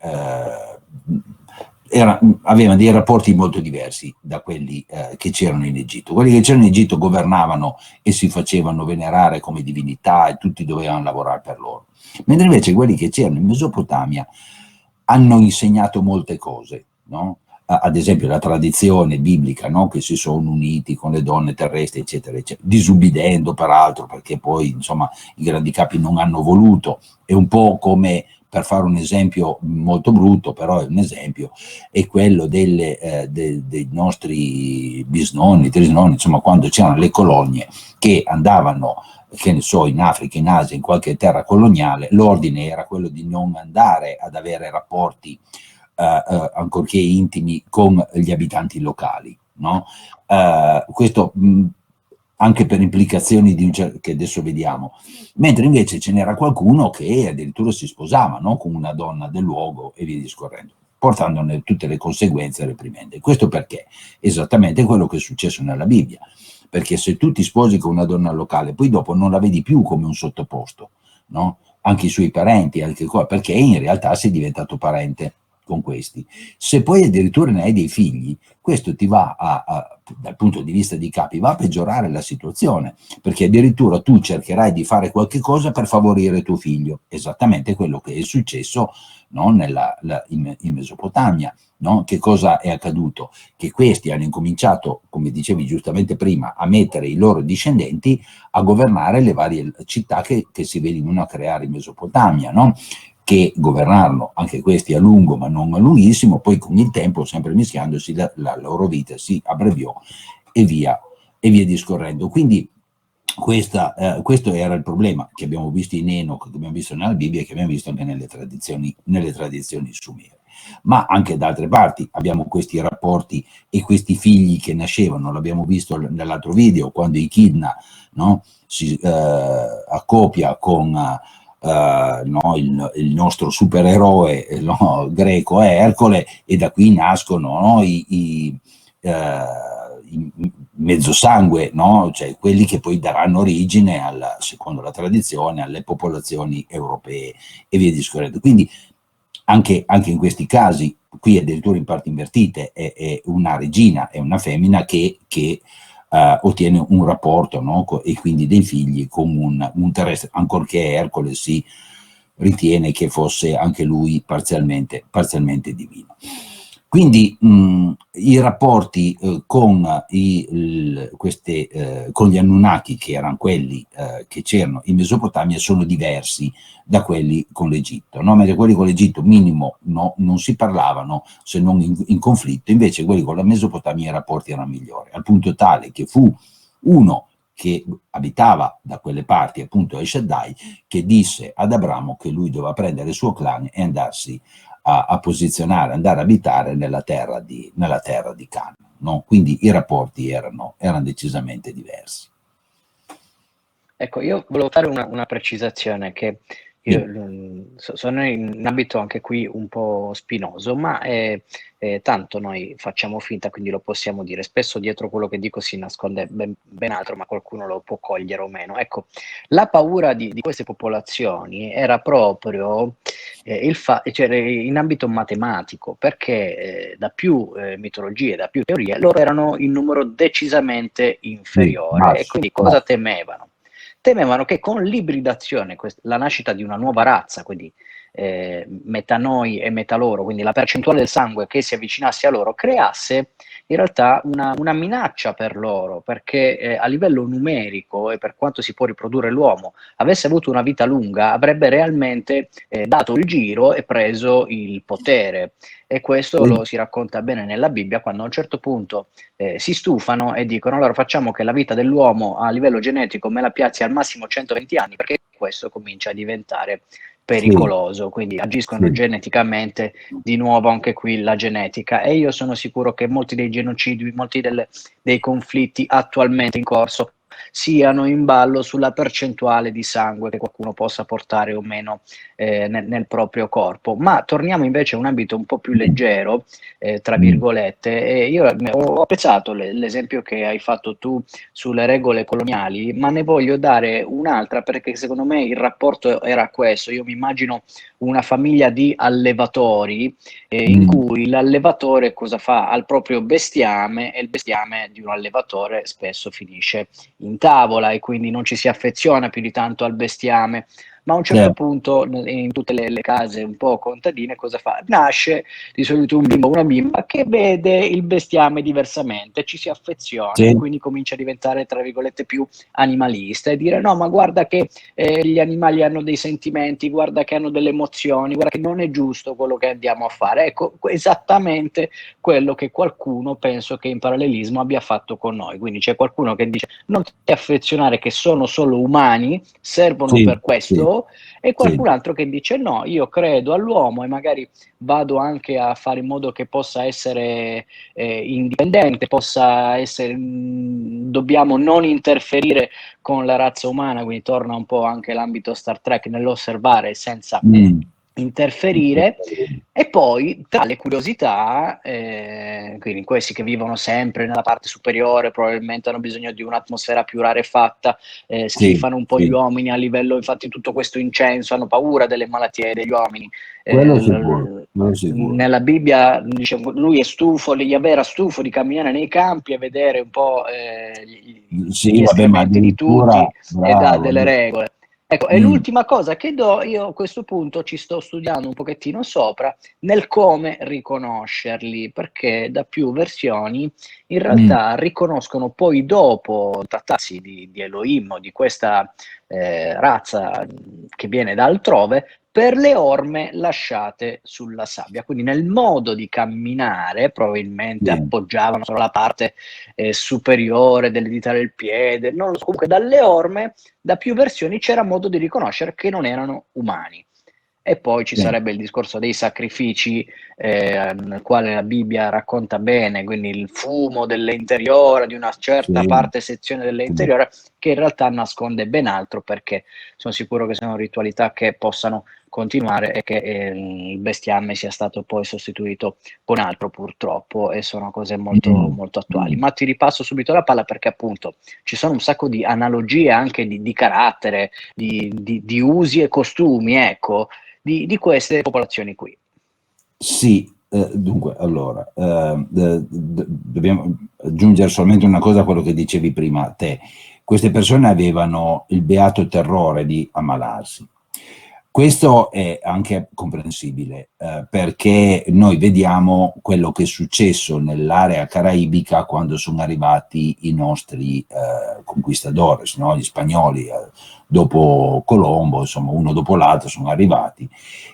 avevano dei rapporti molto diversi da quelli che c'erano in Egitto. Quelli che c'erano in Egitto governavano e si facevano venerare come divinità e tutti dovevano lavorare per loro. Mentre invece quelli che c'erano in Mesopotamia hanno insegnato molte cose, no? Ad esempio la tradizione biblica, no? Che si sono uniti con le donne terrestri, eccetera, eccetera, disubbidendo peraltro, perché poi insomma i grandi capi non hanno voluto. È un po' come, per fare un esempio molto brutto, però è un esempio, è quello dei nostri bisnonni, trisnonni, insomma quando c'erano le colonie che andavano, che ne so, in Africa, in Asia, in qualche terra coloniale, l'ordine era quello di non andare ad avere rapporti ancorché intimi, con gli abitanti locali, no? Questo anche per implicazioni che adesso vediamo, mentre invece ce n'era qualcuno che addirittura si sposava, no? Con una donna del luogo e via discorrendo, portandone tutte le conseguenze reprimende. Questo perché? Esattamente quello che è successo nella Bibbia, perché se tu ti sposi con una donna locale, poi dopo non la vedi più come un sottoposto, no? Anche i suoi parenti, perché in realtà sei diventato parente con questi. Se poi addirittura ne hai dei figli, questo ti va dal punto di vista di capi, va a peggiorare la situazione, perché addirittura tu cercherai di fare qualche cosa per favorire tuo figlio, esattamente quello che è successo, no? In Mesopotamia. No? Che cosa è accaduto? Che questi hanno incominciato, come dicevi giustamente prima, a mettere i loro discendenti a governare le varie città che si venivano a creare in Mesopotamia, no? Che governarono anche questi a lungo ma non a lunghissimo, poi con il tempo, sempre mischiandosi, la loro vita si abbreviò e via discorrendo. Quindi questo era il problema che abbiamo visto in Enoch, che abbiamo visto nella Bibbia e che abbiamo visto anche nelle tradizioni sumere. Ma anche da altre parti abbiamo questi rapporti e questi figli che nascevano, l'abbiamo visto nell'altro video, quando Echidna, no, si accoppia con no, il nostro supereroe, no, greco Ercole, e da qui nascono, no, i mezzosangue, no? Cioè quelli che poi daranno origine, secondo la tradizione, alle popolazioni europee e via discorrendo. Quindi anche in questi casi, qui addirittura in parti invertite, è una regina, è una femmina che ottiene un rapporto, no? E quindi dei figli con un terrestre, ancorché Ercole si ritiene che fosse anche lui parzialmente divino. Quindi i rapporti con gli Anunnaki, che erano quelli che c'erano in Mesopotamia, sono diversi da quelli con l'Egitto, no? Mentre quelli con l'Egitto minimo non si parlavano se non in conflitto, invece quelli con la Mesopotamia i rapporti erano migliori, al punto tale che fu uno che abitava da quelle parti, appunto El Shaddai, che disse ad Abramo che lui doveva prendere il suo clan e andarsi a posizionare, andare a abitare nella terra di Canaan, no? Quindi i rapporti erano decisamente diversi. Ecco, io volevo fare una precisazione, che io sono in ambito anche qui un po' spinoso, ma tanto noi facciamo finta, quindi lo possiamo dire. Spesso dietro quello che dico si nasconde ben altro, ma qualcuno lo può cogliere o meno. Ecco, la paura di queste popolazioni era proprio cioè, in ambito matematico, perché da più mitologie, da più teorie, loro erano in numero decisamente inferiore. E quindi cosa temevano? Temevano che con l'ibridazione, la nascita di una nuova razza, quindi metà noi e metà loro, quindi la percentuale del sangue che si avvicinasse a loro, creasse in realtà una minaccia per loro, perché a livello numerico e per quanto si può riprodurre l'uomo, avesse avuto una vita lunga, avrebbe realmente dato il giro e preso il potere. E questo lo si racconta bene nella Bibbia, quando a un certo punto si stufano e dicono: allora facciamo che la vita dell'uomo a livello genetico me la piazzi al massimo 120 anni, perché questo comincia a diventare pericoloso, quindi agiscono geneticamente di nuovo anche qui la genetica. E io sono sicuro che molti dei genocidi, molti dei conflitti attualmente in corso siano in ballo sulla percentuale di sangue che qualcuno possa portare o meno nel proprio corpo. Ma torniamo invece a un ambito un po' più leggero, tra virgolette, e io ho apprezzato l'esempio che hai fatto tu sulle regole coloniali, ma ne voglio dare un'altra, perché secondo me il rapporto era questo. Io mi immagino una famiglia di allevatori in cui l'allevatore cosa fa? Al proprio bestiame, e il bestiame di un allevatore spesso finisce in tavola e quindi non ci si affeziona più di tanto al bestiame. Ma a un certo punto in tutte le case un po' contadine cosa fa? Nasce di solito un bimbo o una bimba che vede il bestiame diversamente, ci si affeziona e quindi comincia a diventare, tra virgolette, più animalista e dire: no, ma guarda che gli animali hanno dei sentimenti, guarda che hanno delle emozioni, guarda che non è giusto quello che andiamo a fare. Ecco, esattamente quello che qualcuno, penso che in parallelismo abbia fatto con noi. Quindi c'è qualcuno che dice: non ti affezionare, che sono solo umani, servono per questo, loro, e sì, qualcun altro che dice no, io credo all'uomo e magari vado anche a fare in modo che possa essere indipendente, possa essere, dobbiamo non interferire con la razza umana, quindi torna un po' anche l'ambito Star Trek nell'osservare senza mm, interferire. E poi tra le curiosità, quindi questi che vivono sempre nella parte superiore, probabilmente hanno bisogno di un'atmosfera più rarefatta, sì, schifano un po' gli sì, uomini a livello, infatti tutto questo incenso, hanno paura delle malattie degli uomini. quello sicuro. Nella Bibbia dice, lui è stufo, Yahweh era stufo di camminare nei campi e vedere un po' Sì, gli vabbè, ma escrementi di addirittura, tutti, e dà bravo, delle regole. Ecco, e mm, l'ultima cosa che do, io a questo punto ci sto studiando un pochettino sopra, nel come riconoscerli, perché da più versioni in mm, realtà riconoscono poi dopo trattarsi di Elohim o di questa razza che viene da altrove, per le orme lasciate sulla sabbia. Quindi nel modo di camminare probabilmente sì, appoggiavano solo la parte superiore delle dita del piede, non lo so, comunque dalle orme da più versioni c'era modo di riconoscere che non erano umani. E poi ci sì, sarebbe il discorso dei sacrifici, nel quale la Bibbia racconta bene, quindi il fumo dell'interiore, di una certa sì, parte, sezione sì. dell'interiore, che in realtà nasconde ben altro, perché sono sicuro che sono ritualità che possano continuare e che il bestiame sia stato poi sostituito con altro purtroppo, e sono cose molto, Mm, molto attuali. mm. Ma ti ripasso subito la palla perché appunto ci sono un sacco di analogie anche di carattere, di usi e costumi, ecco, di queste popolazioni qui. Sì, dunque, allora, dobbiamo aggiungere solamente una cosa a quello che dicevi prima te. Queste persone avevano il beato terrore di ammalarsi. Questo è anche comprensibile, perché noi vediamo quello che è successo nell'area caraibica quando sono arrivati i nostri conquistadores, no? Gli spagnoli, dopo Colombo, insomma, uno dopo l'altro sono arrivati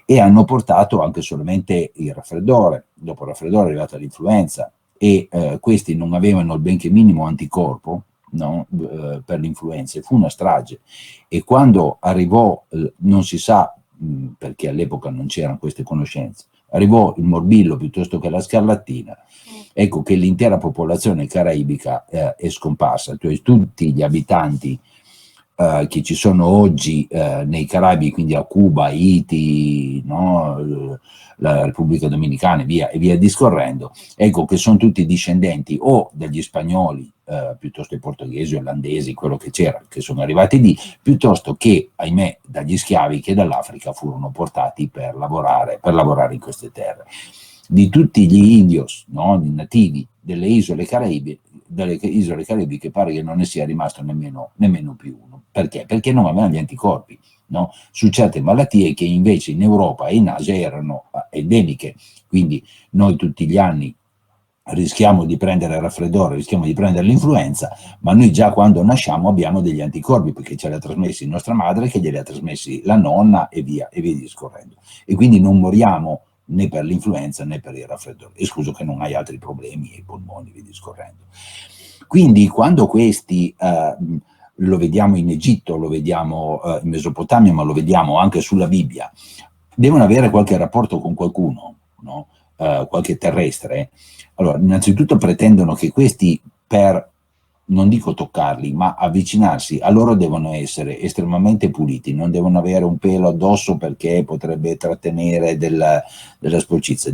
e hanno portato anche solamente il raffreddore. Dopo il raffreddore è arrivata l'influenza e questi non avevano il benché minimo anticorpo, no? Per l'influenza, e fu una strage. E quando arrivò, non si sa, perché all'epoca non c'erano queste conoscenze, arrivò il morbillo piuttosto che la scarlattina, ecco che l'intera popolazione caraibica è scomparsa, cioè tutti gli abitanti che ci sono oggi nei Caraibi, quindi a Cuba, Haiti, no? La Repubblica Dominicana e via discorrendo, ecco che sono tutti discendenti o degli spagnoli, piuttosto che portoghesi, olandesi, quello che c'era, che sono arrivati lì, piuttosto che, ahimè, dagli schiavi che dall'Africa furono portati per lavorare in queste terre. Di tutti gli indios, no? I nativi delle isole Caraibiche pare che non ne sia rimasto nemmeno più uno. Perché? Perché non avevano gli anticorpi, no? Su certe malattie che invece in Europa e in Asia erano endemiche. Quindi noi tutti gli anni rischiamo di prendere il raffreddore, rischiamo di prendere l'influenza, ma noi già quando nasciamo abbiamo degli anticorpi perché ce li ha trasmessi nostra madre, che glieli ha trasmessi la nonna e via discorrendo. E quindi non moriamo né per l'influenza né per il raffreddore, escluso che non hai altri problemi ai polmoni, via discorrendo. Quindi quando questi, lo vediamo in Egitto, lo vediamo in Mesopotamia, ma lo vediamo anche sulla Bibbia, devono avere qualche rapporto con qualcuno, no? Qualche terrestre. Allora, innanzitutto pretendono che questi, per, non dico toccarli, ma avvicinarsi a loro, devono essere estremamente puliti, non devono avere un pelo addosso perché potrebbe trattenere della sporcizia.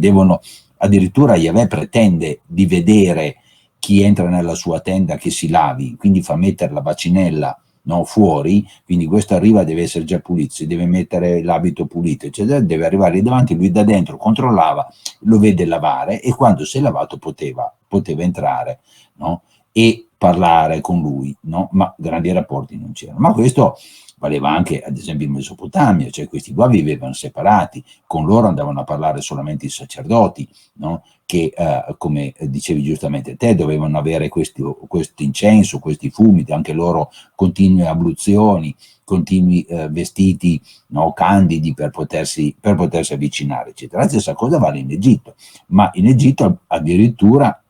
Addirittura Yahweh pretende di vedere chi entra nella sua tenda che si lavi, quindi fa mettere la bacinella, no, fuori, quindi questo arriva, deve essere già pulito, si deve mettere l'abito pulito, eccetera, deve arrivare lì davanti, lui da dentro controllava, lo vede lavare e quando si è lavato poteva entrare, no, e parlare con lui, no, ma grandi rapporti non c'erano. Ma questo valeva anche ad esempio in Mesopotamia, cioè questi qua vivevano separati, con loro andavano a parlare solamente i sacerdoti, no? Che come dicevi giustamente te, dovevano avere questo incenso, questi fumi, anche loro continue abluzioni, continui vestiti, no, candidi per potersi avvicinare, eccetera. La stessa cosa vale in Egitto, ma in Egitto addirittura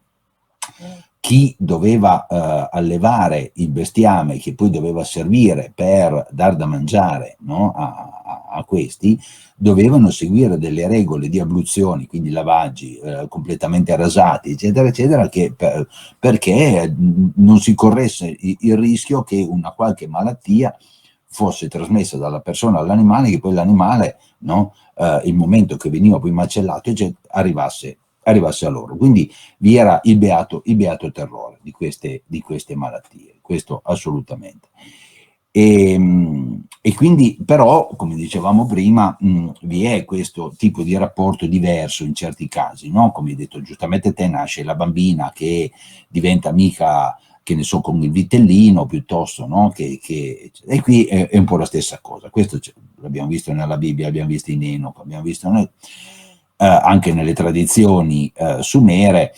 chi doveva allevare il bestiame che poi doveva servire per dar da mangiare, no, a questi, dovevano seguire delle regole di abluzioni, quindi lavaggi completamente rasati, eccetera, eccetera, perché non si corresse il rischio che una qualche malattia fosse trasmessa dalla persona all'animale, che poi l'animale, no, il momento che veniva poi macellato, arrivasse a loro. Quindi vi era il beato terrore di queste malattie, questo assolutamente. E quindi però, come dicevamo prima, vi è questo tipo di rapporto diverso in certi casi, no? Come hai detto giustamente te, nasce la bambina che diventa amica, che ne so, con il vitellino, piuttosto, no? E qui è un po' la stessa cosa. Questo l'abbiamo visto nella Bibbia, l'abbiamo visto in Enoch, abbiamo visto anche nelle tradizioni sumere.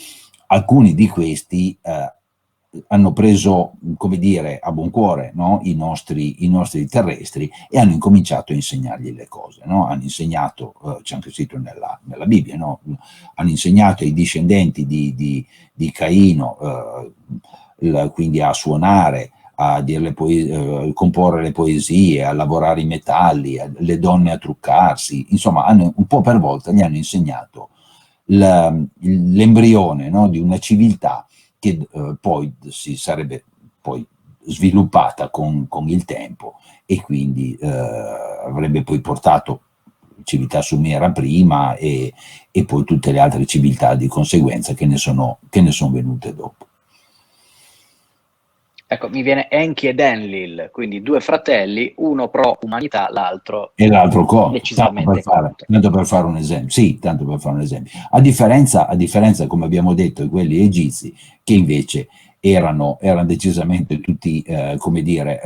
Alcuni di questi hanno preso, come dire, a buon cuore, no? i nostri terrestri, e hanno incominciato a insegnargli le cose, no? Hanno insegnato, c'è anche scritto nella Bibbia, no? Hanno insegnato ai discendenti di Caino, quindi a suonare, a dire comporre le poesie, a lavorare i metalli, le donne a truccarsi, insomma, un po' per volta gli hanno insegnato l'embrione, no? di una civiltà che poi si sarebbe poi sviluppata con il tempo, e quindi avrebbe poi portato civiltà sumera prima e poi tutte le altre civiltà di conseguenza che ne sono venute dopo. Ecco, mi viene Enki ed Enlil, quindi due fratelli, uno pro umanità, l'altro E l'altro decisamente contro. tanto per fare un esempio. Sì, tanto per fare un esempio. A differenza, come abbiamo detto, di quelli egizi, che invece erano decisamente tutti, come dire,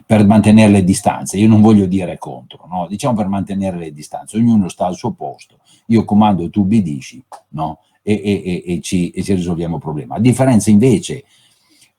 per mantenere le distanze. Io non voglio dire contro, no? Diciamo per mantenere le distanze. Ognuno sta al suo posto. Io comando, tu obbedisci, no? E ci risolviamo il problema. A differenza invece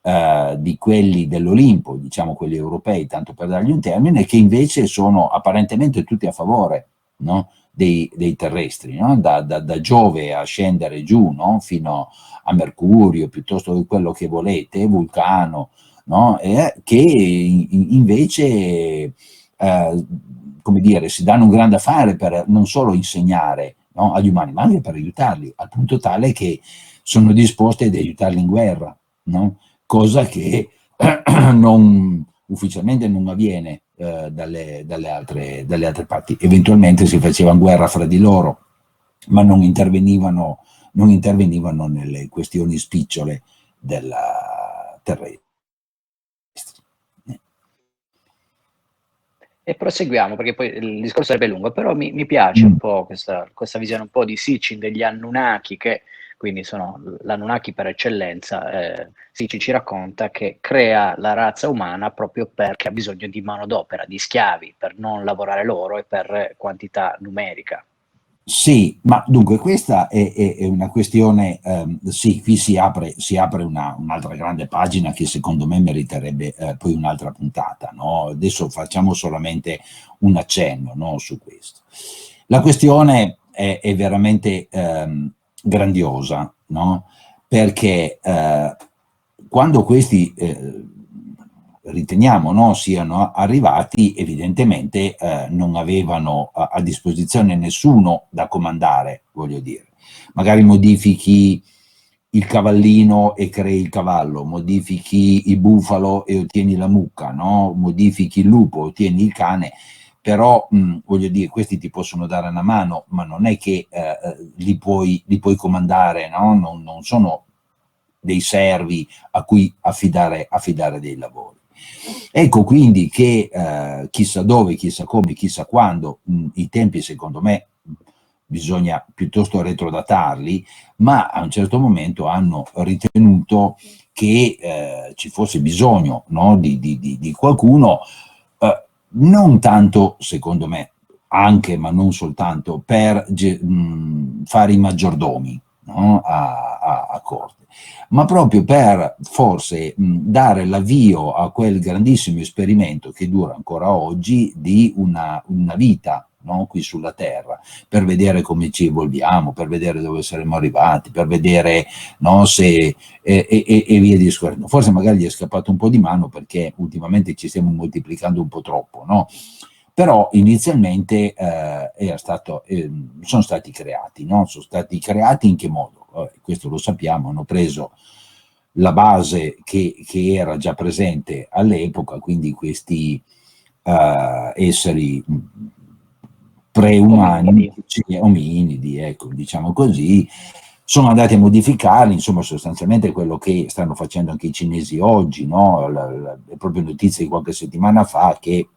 di quelli dell'Olimpo, diciamo quelli europei, tanto per dargli un termine, che invece sono apparentemente tutti a favore, no? dei terrestri, no? da Giove a scendere giù, no? Fino a Mercurio, piuttosto che quello che volete, Vulcano, no? Che invece come dire, si danno un grande affare per non solo insegnare, no? agli umani, ma anche per aiutarli, al punto tale che sono disposti ad aiutarli in guerra, no? Cosa che ufficialmente non avviene dalle altre parti. Eventualmente si facevano guerra fra di loro, ma non intervenivano nelle questioni spicciole della terrestre. E proseguiamo, perché poi il discorso sarebbe lungo, però mi piace un po' questa visione un po' di Sitchin, degli Anunnaki, che quindi sono l'Anunnaki per eccellenza. Sitchin ci racconta che crea la razza umana proprio perché ha bisogno di manodopera, di schiavi, per non lavorare loro e per quantità numerica. Sì, ma dunque questa è una questione, sì, qui si apre un'altra grande pagina che secondo me meriterebbe poi un'altra puntata, no? Adesso facciamo solamente un accenno, no, su questo. La questione è veramente grandiosa, no? Perché quando questi riteniamo, no, siano arrivati, evidentemente non avevano a disposizione nessuno da comandare, voglio dire. Magari modifichi il cavallino e crei il cavallo, modifichi il bufalo e ottieni la mucca, no? Modifichi il lupo e ottieni il cane, però voglio dire, questi ti possono dare una mano, ma non è che li puoi comandare, no? Non sono dei servi a cui affidare dei lavori. Ecco quindi che chissà dove, chissà come, chissà quando, i tempi secondo me bisogna piuttosto retrodatarli, ma a un certo momento hanno ritenuto che ci fosse bisogno, no, di qualcuno, non tanto secondo me, anche ma non soltanto per fare i maggiordomi, no, a corte, ma proprio per forse dare l'avvio a quel grandissimo esperimento che dura ancora oggi di una vita no? Qui sulla Terra, per vedere come ci evolviamo, per vedere dove saremo arrivati, per vedere, no, se e via discorrendo. Forse magari gli è scappato un po' di mano perché ultimamente ci stiamo moltiplicando un po' troppo, no? Però inizialmente sono stati creati, no? Sono stati creati in che modo? Questo lo sappiamo, hanno preso la base che era già presente all'epoca, quindi questi esseri preumani, ominidi, ecco, diciamo così, sono andati a modificarli, insomma, sostanzialmente quello che stanno facendo anche i cinesi oggi, no? È proprio notizia di qualche settimana fa che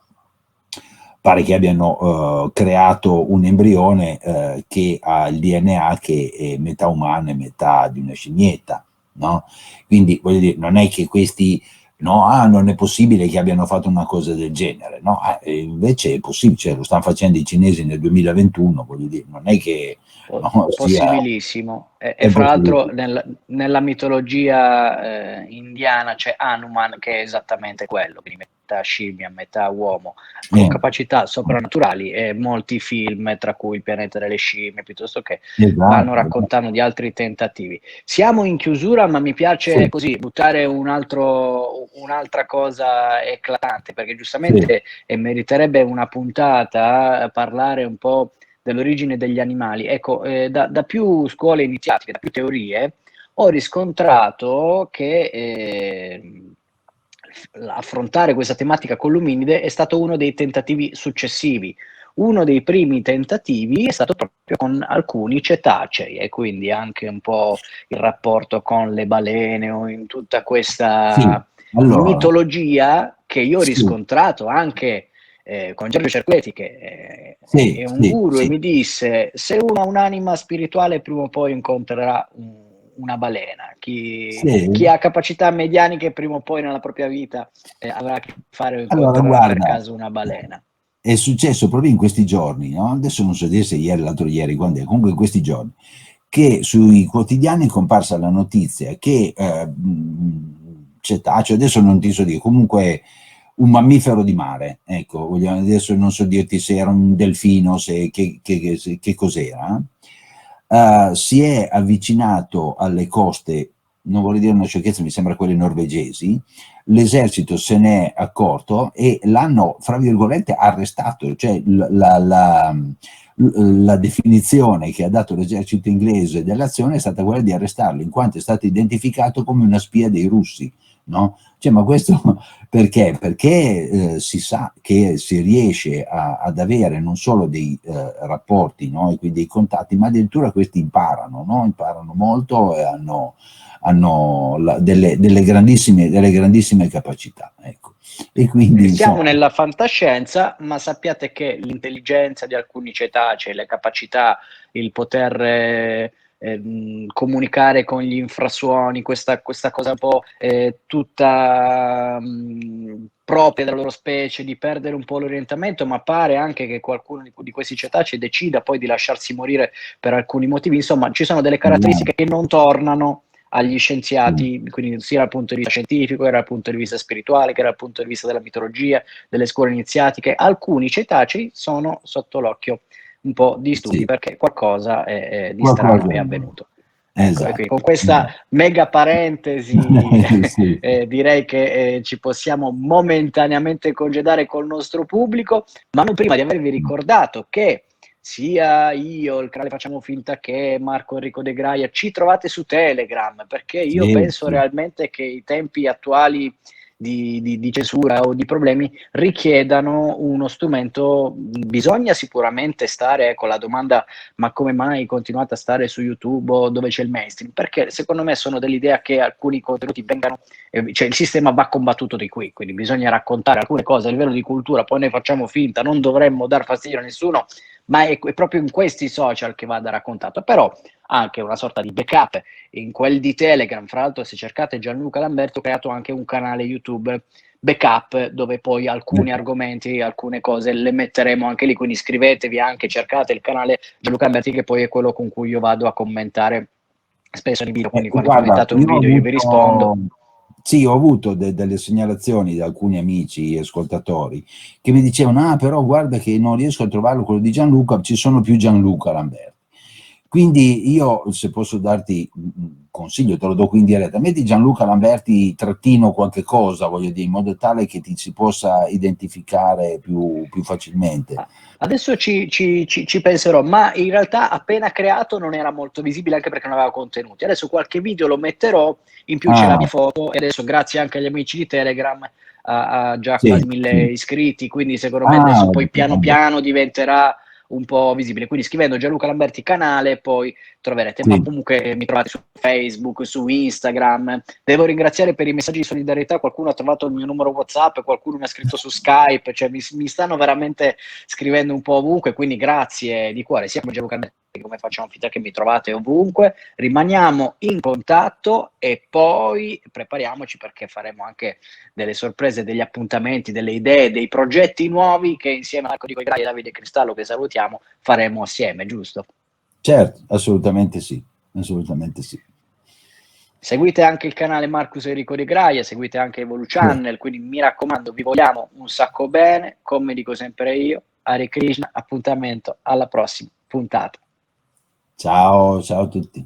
pare che abbiano creato un embrione che ha il DNA che è metà umano e metà di una scimmietta, no? Quindi voglio dire, non è che questi, no, non è possibile che abbiano fatto una cosa del genere, no? Invece è possibile, cioè, lo stanno facendo i cinesi nel 2021, voglio dire, non è che no, possibilissimo. E fra l'altro nella mitologia indiana c'è Hanuman, che è esattamente quello, quindi metà scimmia, metà uomo, con capacità soprannaturali, e molti film, tra cui Il pianeta delle scimmie, piuttosto che vanno raccontando di altri tentativi. Siamo in chiusura, ma mi piace così buttare un'altra cosa eclatante, perché giustamente meriterebbe una puntata parlare un po' dell'origine degli animali. Ecco, da più scuole iniziatiche, da più teorie, ho riscontrato che affrontare questa tematica con l'ominide è stato uno dei tentativi successivi. Uno dei primi tentativi è stato proprio con alcuni cetacei, e quindi anche un po' il rapporto con le balene, o in tutta questa mitologia che io ho riscontrato anche con Giorgio Cerqueti, che è un guru, e mi disse: se uno ha un'anima spirituale prima o poi incontrerà una balena, chi ha capacità medianiche prima o poi nella propria vita avrà a che fare o incontrerà per caso una balena. È successo proprio in questi giorni, no? Adesso non so dire se ieri, l'altro ieri, quando è, comunque in questi giorni, che sui quotidiani è comparsa la notizia che cetaceo, adesso non ti so dire, comunque un mammifero di mare, ecco, adesso non so dirti se era un delfino, che cos'era, si è avvicinato alle coste, non vorrei dire una sciocchezza, mi sembra quelle norvegesi, l'esercito se n'è accorto e l'hanno, fra virgolette, arrestato, cioè la definizione che ha dato l'esercito inglese dell'azione è stata quella di arrestarlo, in quanto è stato identificato come una spia dei russi, no? Cioè, ma questo perché? Perché si sa che si riesce ad avere non solo dei rapporti, no? E quindi dei contatti, ma addirittura questi imparano, no? Imparano molto e hanno delle grandissime capacità, ecco. E quindi siamo nella fantascienza, ma sappiate che l'intelligenza di alcuni cetacei, le capacità, il poter comunicare con gli infrasuoni, questa cosa un po' tutta propria della loro specie, di perdere un po' l'orientamento, ma pare anche che qualcuno di questi cetacei decida poi di lasciarsi morire per alcuni motivi. Insomma, ci sono delle caratteristiche che non tornano agli scienziati, quindi sia dal punto di vista scientifico, che dal punto di vista spirituale, che dal punto di vista della mitologia, delle scuole iniziatiche. Alcuni cetacei sono sotto l'occhio un po' di tutti, perché qualcosa di strano è avvenuto. Ecco, e con questa mega parentesi direi che ci possiamo momentaneamente congedare col nostro pubblico, ma non prima di avervi ricordato che sia io, il canale Facciamo Finta che Marco Enrico De Graia, ci trovate su Telegram, perché io penso realmente che i tempi attuali di censura o di problemi richiedano uno strumento. Bisogna sicuramente stare con la domanda: ma come mai continuate a stare su YouTube o dove c'è il mainstream? Perché secondo me sono dell'idea che alcuni contenuti vengano, cioè il sistema va combattuto di qui, quindi bisogna raccontare alcune cose a livello di cultura, poi noi facciamo finta, non dovremmo dar fastidio a nessuno, ma è proprio in questi social che va da raccontato. Però anche una sorta di backup in quel di Telegram. Fra l'altro, se cercate Gianluca Lamberto, ho creato anche un canale YouTube backup, dove poi alcuni argomenti, alcune cose le metteremo anche lì, quindi iscrivetevi, anche cercate il canale Gianluca Lamberti, che poi è quello con cui io vado a commentare spesso nei video, quindi quando commentate un video io vi rispondo. Sì, ho avuto delle segnalazioni da alcuni amici ascoltatori che mi dicevano: ah, però guarda che non riesco a trovarlo quello di Gianluca, ci sono più Gianluca Lamberti. Quindi io, se posso darti un consiglio, te lo do qui in diretta: metti Gianluca Lamberti trattino qualche cosa, voglio dire, in modo tale che ti si possa identificare più facilmente. Adesso ci penserò, ma in realtà appena creato non era molto visibile anche perché non aveva contenuti. Adesso qualche video lo metterò, in più c'è la mia Ah, foto e adesso grazie anche agli amici di Telegram ha già quasi sì, 1000 sì. iscritti, quindi secondo me Ah, adesso poi piano vabbè, piano diventerà un po' visibile. Quindi scrivendo Gianluca Lamberti canale poi troverete, ma sì. comunque mi trovate su Facebook, su Instagram. Devo ringraziare per i messaggi di solidarietà, qualcuno ha trovato il mio numero WhatsApp, qualcuno mi ha scritto su Skype, cioè mi stanno veramente scrivendo un po' ovunque, quindi grazie di cuore, sia come Gianluca Lamberti, come facciamo finta che mi trovate ovunque. Rimaniamo in contatto e poi prepariamoci perché faremo anche delle sorprese, degli appuntamenti, delle idee, dei progetti nuovi che insieme a Marco Di Coigraia e Davide Cristallo, che salutiamo, faremo assieme, giusto? Certo, assolutamente sì, assolutamente sì. Seguite anche il canale Marcus Enrico De Graia, seguite anche Evolu Sì. Channel, quindi mi raccomando, vi vogliamo un sacco bene, come dico sempre io, Hare Krishna, appuntamento alla prossima puntata. Ciao, ciao a tutti.